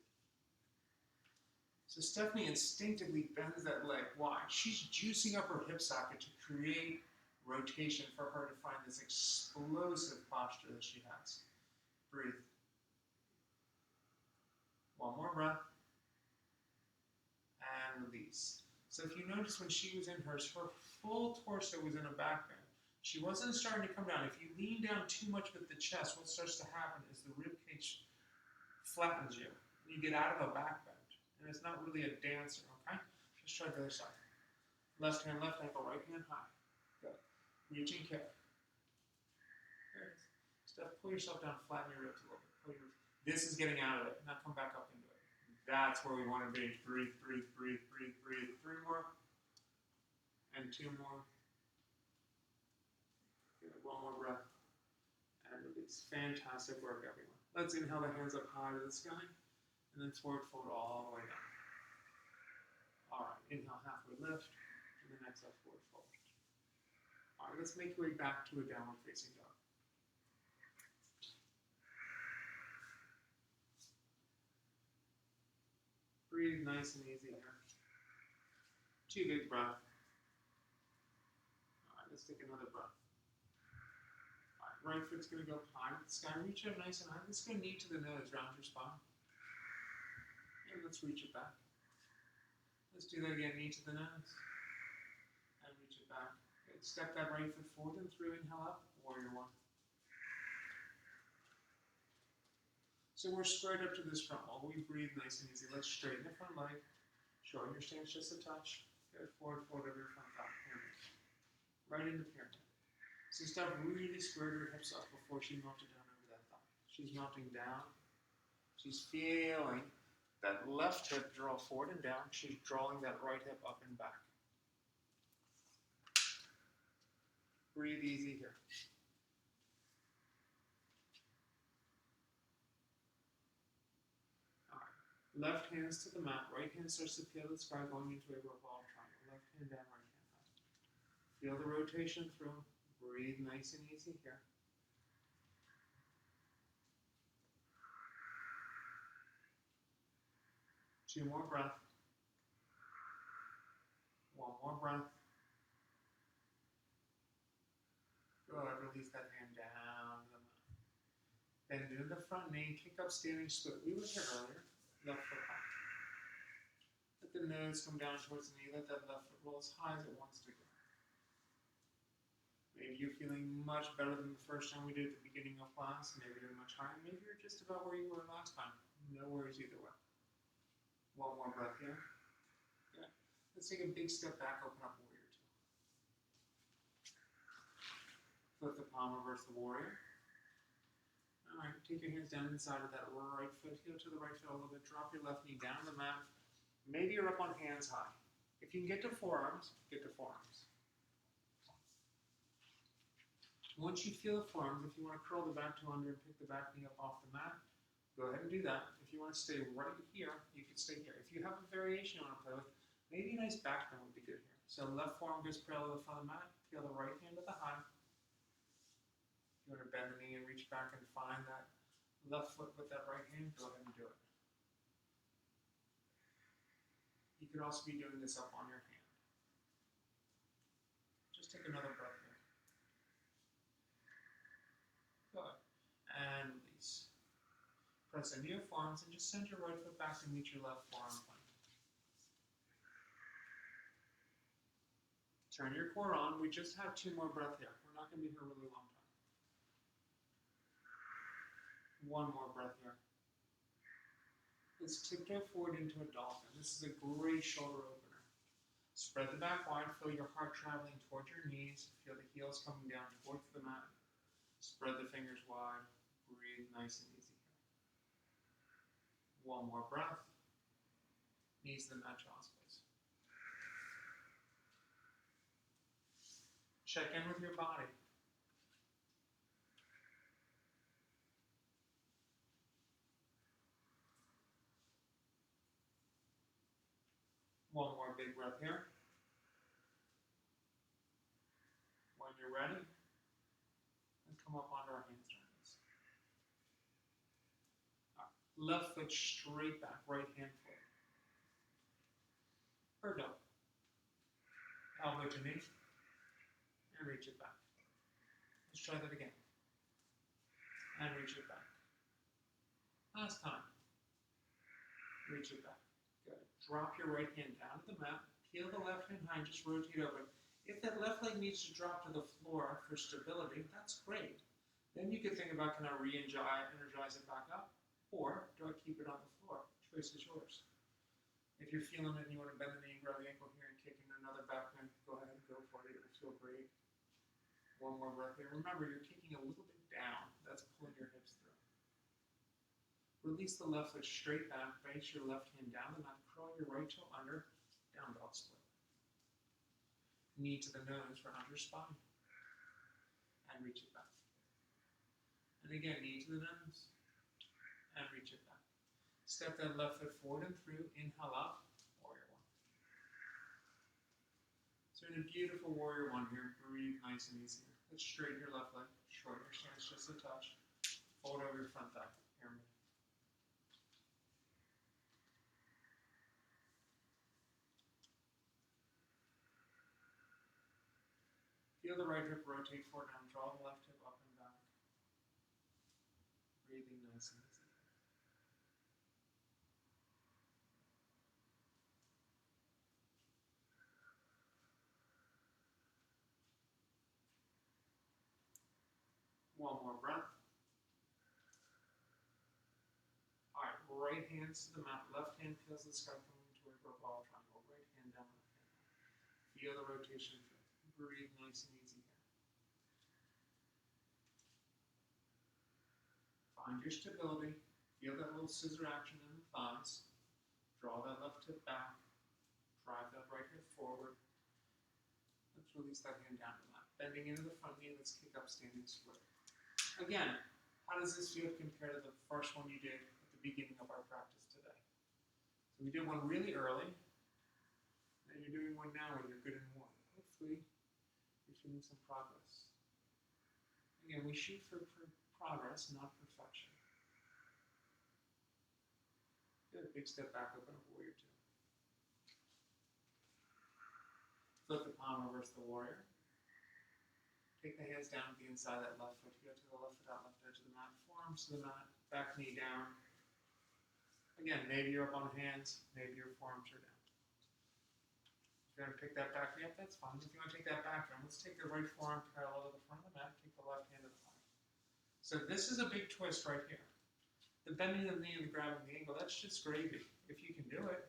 So Stephanie instinctively bends that leg. Why? She's juicing up her hip socket to create rotation for her to find this explosive posture that she has. Breathe. 1 more breath. And release. So if you notice when she was in hers, her full torso was in a back bend. She wasn't starting to come down. If you lean down too much with the chest, what starts to happen is the rib cage flattens you. You get out of a back bend. And it's not really a dancer, okay? Just try the other side. Left hand, left ankle, right hand high. Good. Reach and kick. There it is. Steph, pull yourself down, flatten your ribs a little bit. Pull your ribs. This is getting out of it. Now come back up into it. That's where we want to be. Breathe, breathe, breathe, breathe, breathe. 3 more. And 2 more. Good. 1 more breath. And release. Release. Fantastic work, everyone. Let's inhale the hands up high to the sky, and then forward fold all the way down. All right, inhale, halfway lift, and then exhale, forward fold. All right, let's make your way back to a downward facing dog. Breathe nice and easy here. 2 big breaths. All right, let's take another breath. All right, right foot's going to go high to the sky. Reach it up nice and high. Let's go knee to the nose, round your spine. And let's reach it back. Let's do that again, knee to the nose. And reach it back. Good. Step that right foot forward and through. Inhale up, warrior one. So we're squared up to this front wall. We breathe nice and easy. Let's straighten the front leg. Shorten your stance just a touch. Good. Forward fold over your front thigh. Pyramid. Right into pyramid. So start really square her hips up before she melted down over that thigh. She's melting down. She's feeling that left hip draw forward and down. She's drawing that right hip up and back. Breathe easy here. Left hands to the mat, right hand starts to feel the sky going into a revolved triangle. Left hand down, right hand high. Feel the rotation through. Breathe nice and easy here. Two more breaths. One more breath. Good, release that hand down to the mat. Bend into the front knee, kick up standing split. We were here earlier. Left foot high. Let the nose come down towards the knee. Let that left foot roll as high as it wants to go. Maybe you're feeling much better than the first time we did at the beginning of class. Maybe you're much higher. Maybe you're just about where you were last time. No worries either way. One more breath here. Good. Let's take a big step back, open up warrior two. Flip the palm, reverse the warrior. Alright, take your hands down inside of that right foot, heel to the right foot a little bit, drop your left knee down the mat. Maybe you're up on hands high. If you can get to forearms, get to forearms. Once you feel the forearms, if you want to curl the back toe under and pick the back knee up off the mat, go ahead and do that. If you want to stay right here, you can stay here. If you have a variation you want to play with, maybe a nice back bend would be good here. So left forearm goes parallel to the front of the mat, feel the right hand at the high. If you want to bend the knee and reach back and find that left foot with that right hand, go ahead and do it. You could also be doing this up on your hand. Just take another breath here. Good. And release. Press into your forearms and just send your right foot back and meet your left forearm plank. Turn your core on. We just have 2 more breaths here. We're not going to be here a really long time. One more breath here. Let's tiptoe forward into a dolphin. This is a great shoulder opener. Spread the back wide. Feel your heart traveling towards your knees. Feel the heels coming down towards the mat. Spread the fingers wide. Breathe nice and easy here. One more breath. Knees to the mat, child's pose. Check in with your body. One more big breath here. When you're ready, and come up onto our hands and knees. Left foot straight back, right hand forward. Bird dog. Elbow to knee, and reach it back. Let's try that again. And reach it back. Last time. Reach it back. Good. Drop your right hand down to the mat. Peel the left hand high and just rotate over. If that left leg needs to drop to the floor for stability, that's great. Then you can think about, can I re-energize it back up? Or do I keep it on the floor? Choice is yours. If you're feeling it and you want to bend the knee and grab the ankle here and kick in another back bend, go ahead and go for it. It'll feel great. One more breath here. Remember, you're kicking a little bit down. That's pulling your hips through. Release the left foot straight back. Base your left hand down the mat. Curl your right toe under. Down dog split. Knee to the nose, round your spine. And reach it back. And again, knee to the nose. And reach it back. Step that left foot forward and through. Inhale up. Warrior one. So in a beautiful warrior one here, breathe nice and easy. Let's straighten your left leg. Shorten your stance just a touch. Fold over your front thigh. Pyramid. Feel the right hip rotate forward and draw the left hip up and back. Breathing nice and easy. One more breath. Alright, right hands to the mat. Left hand feels the sky coming toward your ball triangle. Right hand down, left hand down. Feel the rotation. Breathe nice and easy here. Find your stability. Feel that little scissor action in the thighs. Draw that left hip back. Drive that right hip forward. Let's release that hand down to the mat. Bending into the front knee, let's kick up standing split. Again, how does this feel compared to the first one you did at the beginning of our practice today? So we did one really early, and you're doing one now when you're good in one. Hopefully, you're feeling some progress. Again, we shoot for progress, not perfection. Good, big step back, open up warrior two. Flip the palm, reverse the warrior. Take the hands down to the inside of that left foot. You go to the left foot out, left edge of the mat. Forearms to the mat, back knee down. Again, maybe you're up on hands, maybe your forearms are down. If you're going to pick that back knee up, that's fine. If you want to take that back down, let's take the right forearm parallel to the front of the mat, take the left hand to the thigh. So this is a big twist right here. The bending of the knee and the grabbing the ankle, that's just gravy, if you can do it.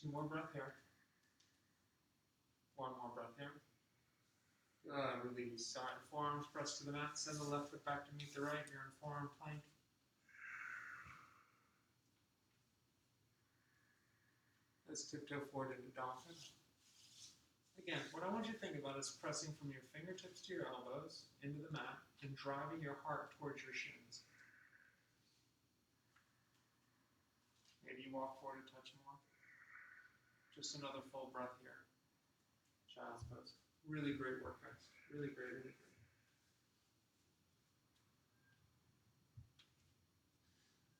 Two more breath here. One more breath here. Release. All right, forearms press to the mat. Send the left foot back to meet the right. You're in forearm plank. Let's tiptoe forward into dolphin. Again, what I want you to think about is pressing from your fingertips to your elbows into the mat and driving your heart towards your shins. Maybe you walk forward a touch more. Just another full breath here. Child's pose. Really great work, guys. Really great, really great.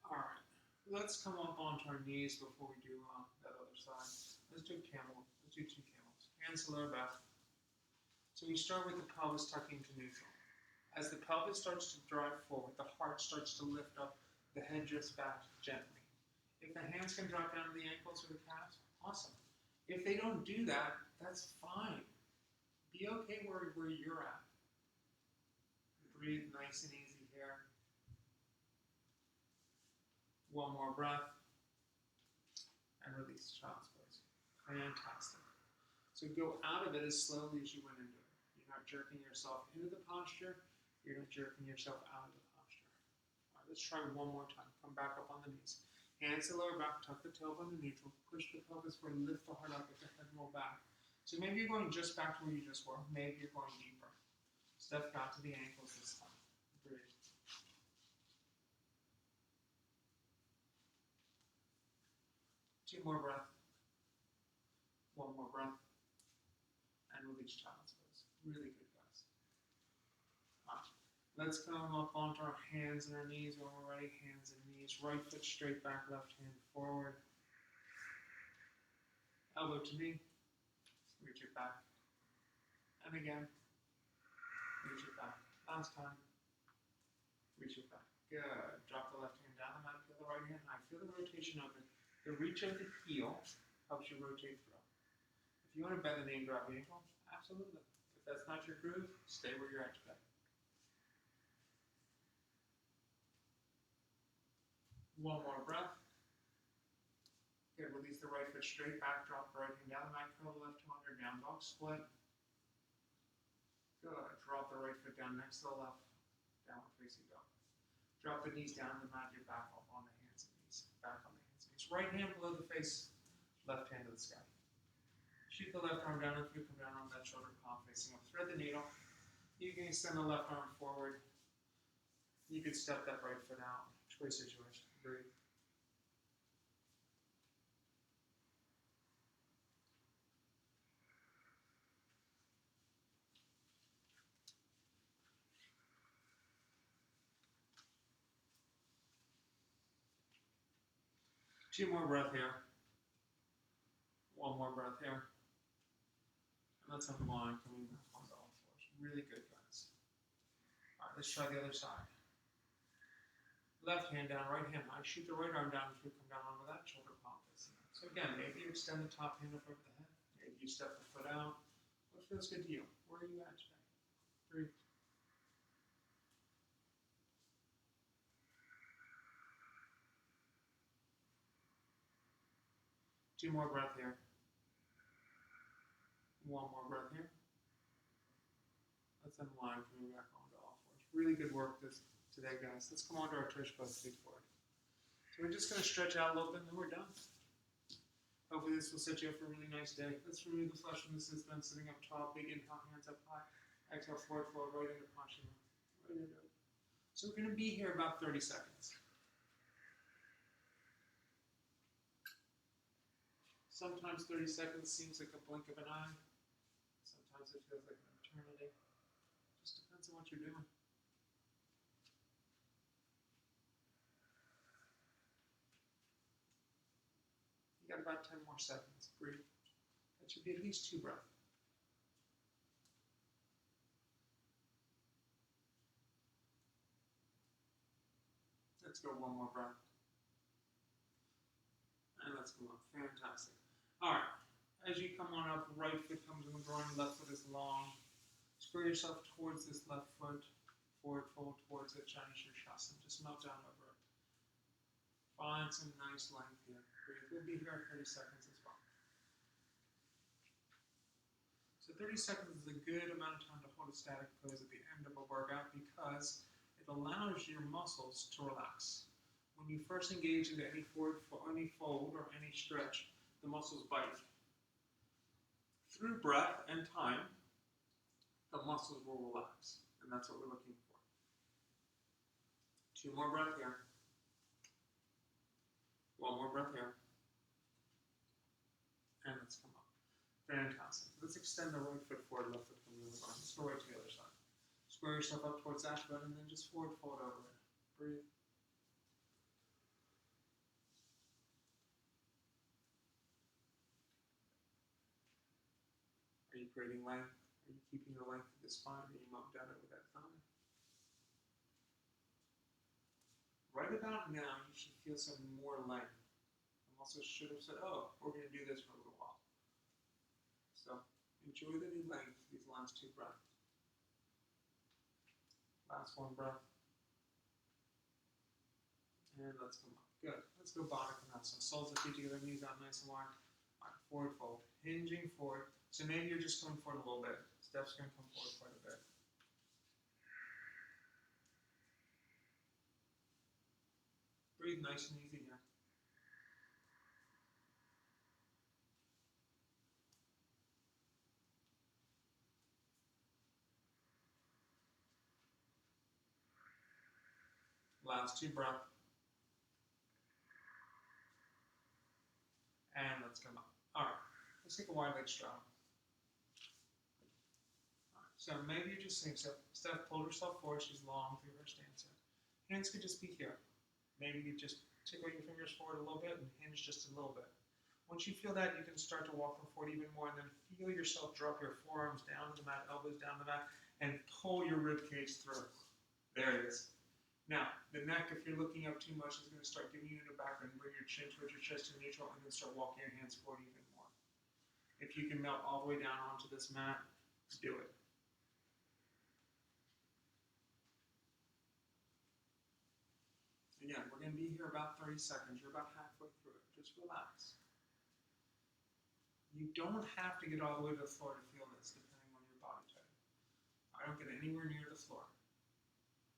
Alright, let's come up onto our knees before we do that other side. Let's do camel. Let's do two camels. Hands to lower back. So we start with the pelvis tucking to neutral. As the pelvis starts to drive forward, the heart starts to lift up, the head drifts back gently. If the hands can drop down to the ankles or the calves, awesome. If they don't do that, that's fine. Be okay where you're at. Breathe nice and easy here. One more breath. And release child's pose. Fantastic. So go out of it as slowly as you went into it. You're not jerking yourself into the posture. You're not jerking yourself out of the posture. All right, let's try one more time. Come back up on the knees. Hands to lower back, tuck the tailbone to neutral, push the pelvis forward, lift the heart up, get the head roll back. So maybe you're going just back to where you just were. Maybe you're going deeper. Step out to the ankles this time. Breathe. Two more breath. One more breath. And release child's pose. Really good, guys. All right. Let's come up onto our hands and our knees when we're ready. Hands and knees. Right foot straight back, left hand forward. Elbow to knee. Reach it back. And again. Reach it back. Last time. Reach it back. Good. Drop the left hand down the mat. Feel the right hand high. Feel the rotation open. The reach of the heel helps you rotate through. If you want to bend the knee and drop the ankle, absolutely. If that's not your groove, stay where you're at today. One more breath. Good. Release the right foot straight back. Drop the right hand down the mat. Curl the left toe under. Down dog split. Good. Drop the right foot down next to the left. Downward facing dog. Drop the knees down the mat. You're back up on the hands and knees. Back on the hands and knees. right hand below the face, left hand to the sky. Shoot the left arm down, and you come down on that shoulder, palm facing up. Thread the needle. You can extend the left arm forward. You could step that right foot out. Choice is yours. Breathe. Two more breath here. One more breath here. And let's unwind, coming back onto all fours. Really good, guys. All right, let's try the other side. Left hand down, right hand high. Shoot the right arm down as we come down onto that shoulder palm facing up. So again, maybe you extend the top hand up over the head. Maybe you step the foot out. What feels good to you? Where are you at today? Breathe. Two more breath here. One more breath here. Let's unwind, coming back onto all fours. Really good work today, guys. Let's come onto our tush pose, feet forward. So we're just going to stretch out a little bit and then we're done. Hopefully this will set you up for a really nice day. Let's remove the flesh from the sit-bone, sitting up tall, big inhale, hands up high. Exhale, forward fold, right into posture. Right into it. So we're going to be here about 30 seconds. Sometimes 30 seconds seems like a blink of an eye. Sometimes it feels like an eternity. Just depends on what you're doing. You got about 10 more seconds. Breathe. That should be at least 2 breaths. Let's go one more breath. And let's come up. Fantastic. All right. As you come on up, right foot comes in the groin, left foot is long. Square yourself towards this left foot. Forward fold towards it. Jani Shirshasana. Just melt down over it. Find some nice length here. Breathe. We'll be here 30 seconds as well. So 30 seconds is a good amount of time to hold a static pose at the end of a workout because it allows your muscles to relax. When you first engage into any fold or any stretch, the muscles bite. Through breath and time, the muscles will relax, and that's what we're looking for. 2 more breaths here. 1 more breath here. And let's come up. Fantastic. Let's extend the right foot forward, left foot comes in the ground. Let's go right to the other side. Square yourself up towards that foot, and then just forward fold over it. Breathe. Are you creating length? Are you keeping the length of the spine? Are you mumped down over that thigh? Right about now, you should feel some more length. The muscles should have said, oh, we're going to do this for a little while. So enjoy the new length these last 2 breaths. Last 1 breath. And let's come up. Good. Let's go Baddha Konasana. Soles of feet together, knees out nice and wide. All right, forward fold. Hinging forward. So maybe you're just coming forward a little bit. Steps going to come forward quite a bit. Breathe nice and easy here. Last 2 breaths. And let's come up. All right. Let's take a wide leg straddle. Alright, so maybe you're just saying, so Steph pulled herself forward, she's long through her stance here. Hands could just be here. Maybe you just tickle your fingers forward a little bit and hinge just a little bit. Once you feel that, you can start to walk them forward even more and then feel yourself drop your forearms down to the mat, elbows down the mat, and pull your rib cage through. There it is. Now, the neck, if you're looking up too much, is going to start giving you the back and bring your chin towards your chest to neutral and then start walking your hands forward even more. If you can melt all the way down onto this mat, do it. Again, we're going to be here about 30 seconds. You're about halfway through it. Just relax. You don't have to get all the way to the floor to feel this, depending on your body type. I don't get anywhere near the floor.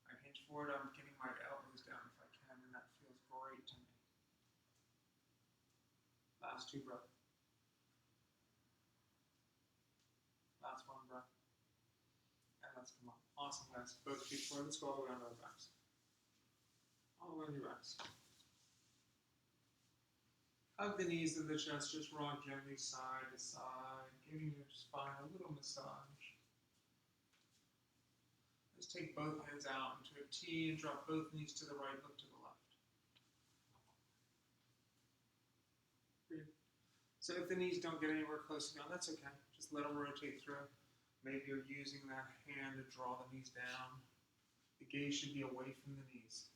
I hinge forward, I'm getting my elbows down if I can, and that feels great to me. Last two breaths. Last one breath. And let's come up. Awesome, guys. Both feet forward. Let's go all the way onto our backs. All the way on your backs. Hug the knees and the chest. Just rock gently side to side, giving your spine a little massage. Just take both hands out into a T and drop both knees to the right, look to the left. Breathe. So if the knees don't get anywhere close to down, that's okay. Just let them rotate through. Maybe you're using that hand to draw the knees down. The gaze should be away from the knees.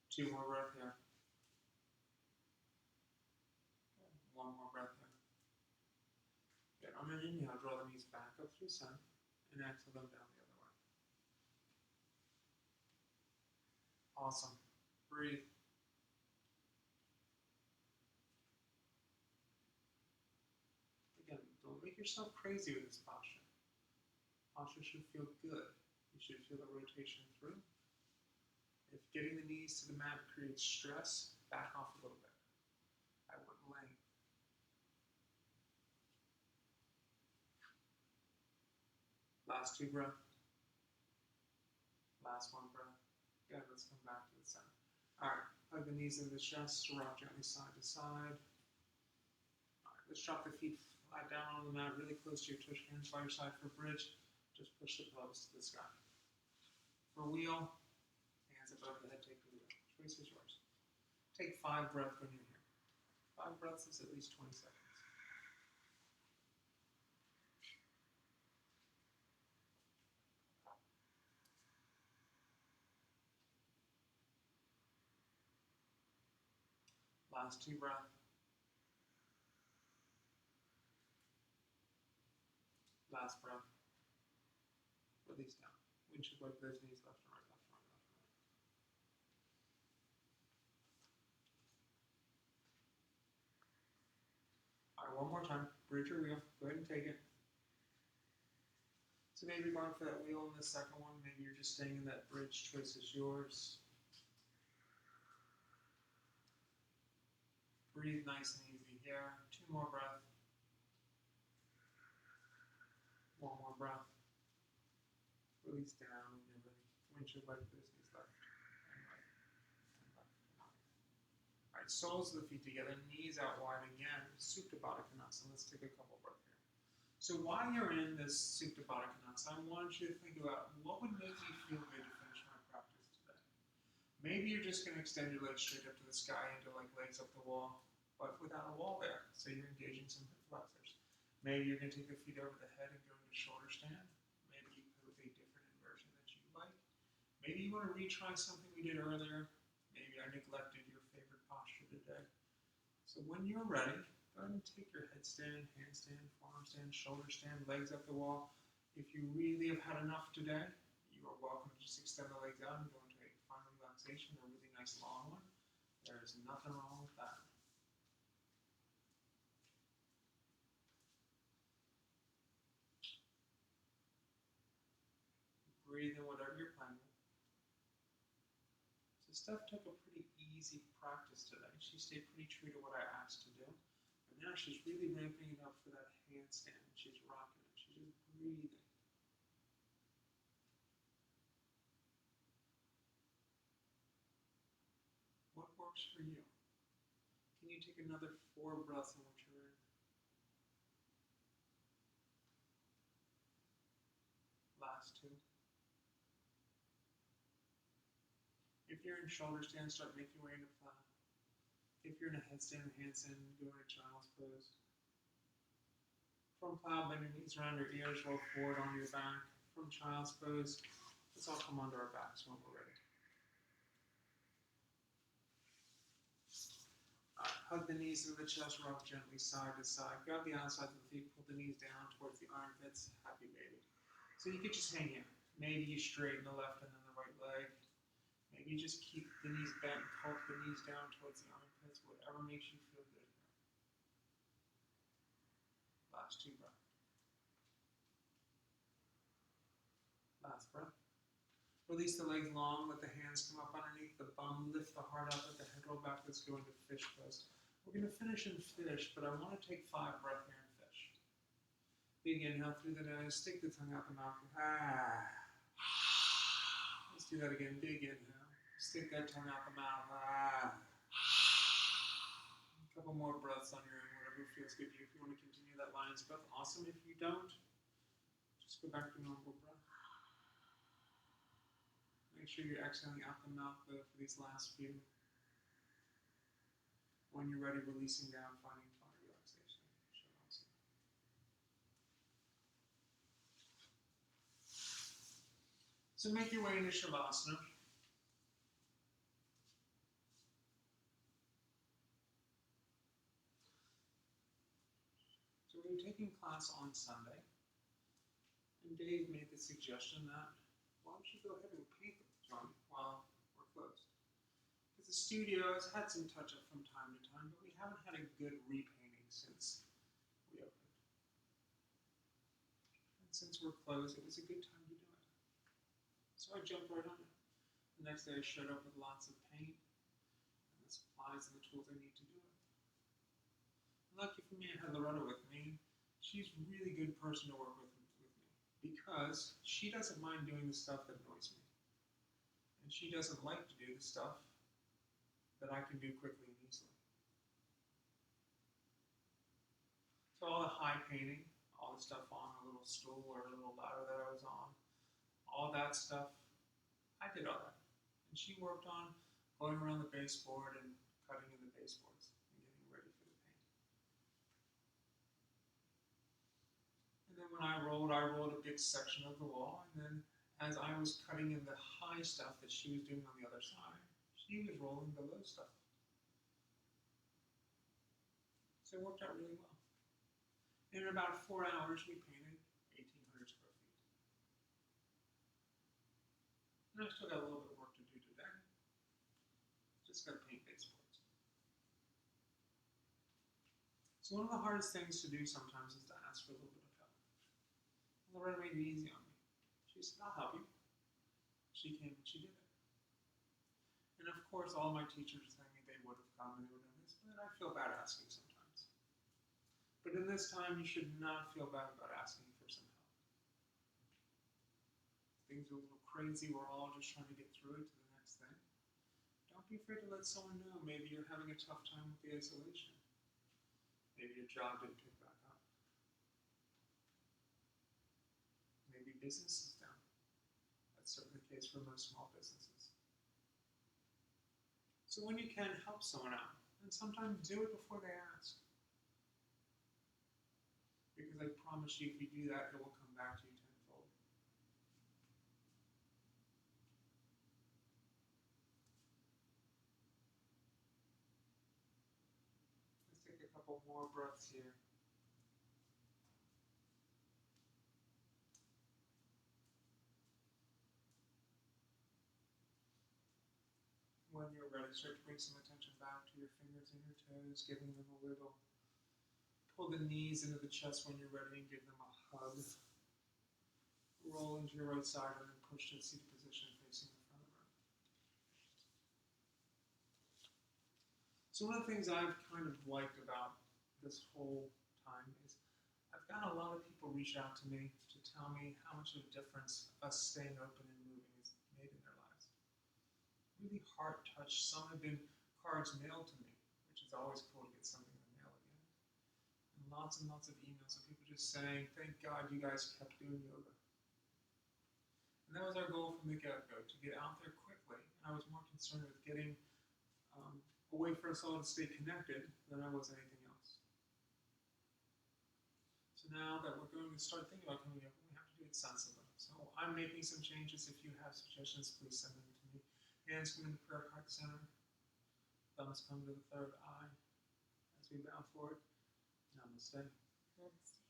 Two more breath here. One more breath here. Good. On an inhale, draw the knees back up through center and exhale them down the other way. Awesome. Breathe. Again, don't make yourself crazy with this posture. Posture should feel good. You should feel the rotation through. If getting the knees to the mat creates stress, back off a little bit. I wouldn't lay. Last two breaths. Last one breath. Good, let's come back to the center. Alright, hug the knees into the chest, rock gently side to side. Alright, let's drop the feet flat down on the mat, really close to your tush hands by your side for bridge. Just push the pelvis to the sky. For wheel, hands above the head, take the wheel. Choice is yours. Take 5 breaths when you're here. 5 breaths is at least 20 seconds. Last 2 breaths. Last breath. Release down. Windshield wipe those knees left and right, left and right, left and right. Alright, one more time. Bridge your wheel. Go ahead and take it. So maybe you're going for that wheel in the second one. Maybe you're just staying in that bridge. Choice is yours. Breathe nice and easy here. 2 more breaths. 1 more breath. Release down when you're ready. Windshield wipe those knees left and right and left and right. Alright, soles of the feet together, knees out wide again. Supta Baddha Konasana. Let's take a couple breaths here. So while you're in this Supta Baddha Konasana, I want you to think about what would make me feel good to finish my practice today. Maybe you're just going to extend your legs straight up to the sky into like legs up the wall, but without a wall there. So you're engaging some hip flexors. Maybe you're going to take the feet over the head and go into shoulder stand. Maybe you pose a different inversion that you like. Maybe you want to retry something we did earlier. Maybe I neglected your favorite posture today. So when you're ready, go ahead and take your headstand, handstand, forearm stand, shoulder stand, legs up the wall. If you really have had enough today, you are welcome to just extend the legs out and go into a final relaxation, a really nice long one. There is nothing wrong with that. Breathe in whatever you're playing with. So Steph took a pretty easy practice today. She stayed pretty true to what I asked to do. And now she's really ramping it up for that handstand. She's rocking it. She's just breathing. What works for you? Can you take another 4 breaths in what you're in? Last 2. If you're in shoulder stand, start making your way into plow. If you're in a headstand and handstand, go into child's pose. From plow, bend your knees around your ears, roll forward onto your back. From child's pose, let's all come onto our backs when we're ready. Hug the knees into the chest, rock gently side to side. Grab the outsides of the feet, pull the knees down towards the armpits. Happy baby. So you could just hang here. Maybe you straighten the left and then the right leg. Maybe you just keep the knees bent, pull the knees down towards the armpits, whatever makes you feel good here. Last last 2 breaths. Last breath. Release the legs long, let the hands come up underneath the bum, lift the heart up, let the head roll back. Let's go into fish pose. We're going to finish in fish, but I want to take 5 breaths here in fish. Big inhale through the nose, stick the tongue out the mouth. Ah. Let's do that again. Big inhale. Stick that tongue out the mouth. Ah. A couple more breaths on your own, whatever feels good to you. If you want to continue that lion's breath, awesome. If you don't, just go back to normal breath. Make sure you're exhaling out the mouth though for these last few. When you're ready, releasing down, finding relaxation. So make your way into Shavasana. So we were taking class on Sunday, and Dave made the suggestion that why don't you go ahead and paint the joint while we're closed? Because the studio has had some touch-up from time to time, but we haven't had a good repainting since we opened. And since we're closed, it was a good time to do it. So I jumped right on it. The next day I showed up with lots of paint and the supplies and the tools I need to do it. Lucky for me, I had Loretta with me. She's a really good person to work with me because she doesn't mind doing the stuff that annoys me. And she doesn't like to do the stuff that I can do quickly and easily. So all the high painting, all the stuff on a little stool or a little ladder that I was on, all that stuff, I did all that. And she worked on going around the baseboard and cutting in the baseboards and getting ready for the paint. And then when I rolled a big section of the wall, and then as I was cutting in the high stuff that she was doing on the other side, she was rolling the low stuff. So it worked out really well. In about 4 hours, we painted 1,800 square feet. And I still got a little bit of work to do today. Just got to paint baseboards. So one of the hardest things to do sometimes is to ask for a little bit of help. Loretta made it easy on me. She said, I'll help you. She came and she did it. And of course, all my teachers are telling me they would have come and they would have done this, but I feel bad asking sometimes. But in this time, you should not feel bad about asking for some help. Things are a little crazy. We're all just trying to get through it to the next thing. Don't be afraid to let someone know. Maybe you're having a tough time with the isolation. Maybe your job didn't pick back up. Maybe business is down. That's certainly the case for most small businesses. So when you can, help someone out. And sometimes do it before they ask. Because I promise you, if you do that, it will come back to you tenfold. Let's take a couple more breaths here. When you're ready, start to bring some attention back to your fingers and your toes, giving them a wiggle. Pull the knees into the chest when you're ready and give them a hug. Roll into your right side and then push to the seated position facing the front of the room. So one of the things I've kind of liked about this whole time is I've got a lot of people reach out to me to tell me how much of a difference us staying open and moving has made in their lives. Really heart touch. Some have been cards mailed to me, which is always cool to get something in the mail again. And lots of emails of people just saying, thank God you guys kept doing yoga. And that was our goal from the get-go, to get out there quickly. And I was more concerned with getting a way for us all to stay connected than I was anything else. So now that we're going to start thinking about coming up, we have to do it sensibly. So I'm making some changes. If you have suggestions, please send them to me. Hands come in the prayer heart center. Thumbs come to the third eye as we bow forward. Namaste. Namaste.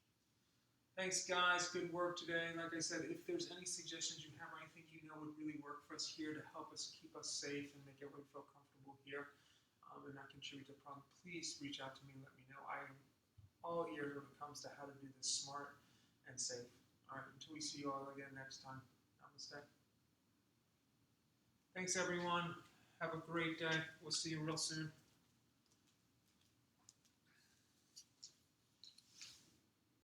Thanks, guys. Good work today. Like I said, if there's any suggestions you have or anything you know would really work for us here to help us keep us safe and make everybody feel comfortable here and not contribute to the problem, please reach out to me and let me know. I am all ears when it comes to how to do this smart and safe. All right, until we see you all again next time. Namaste. Thanks, everyone. Have a great day. We'll see you real soon.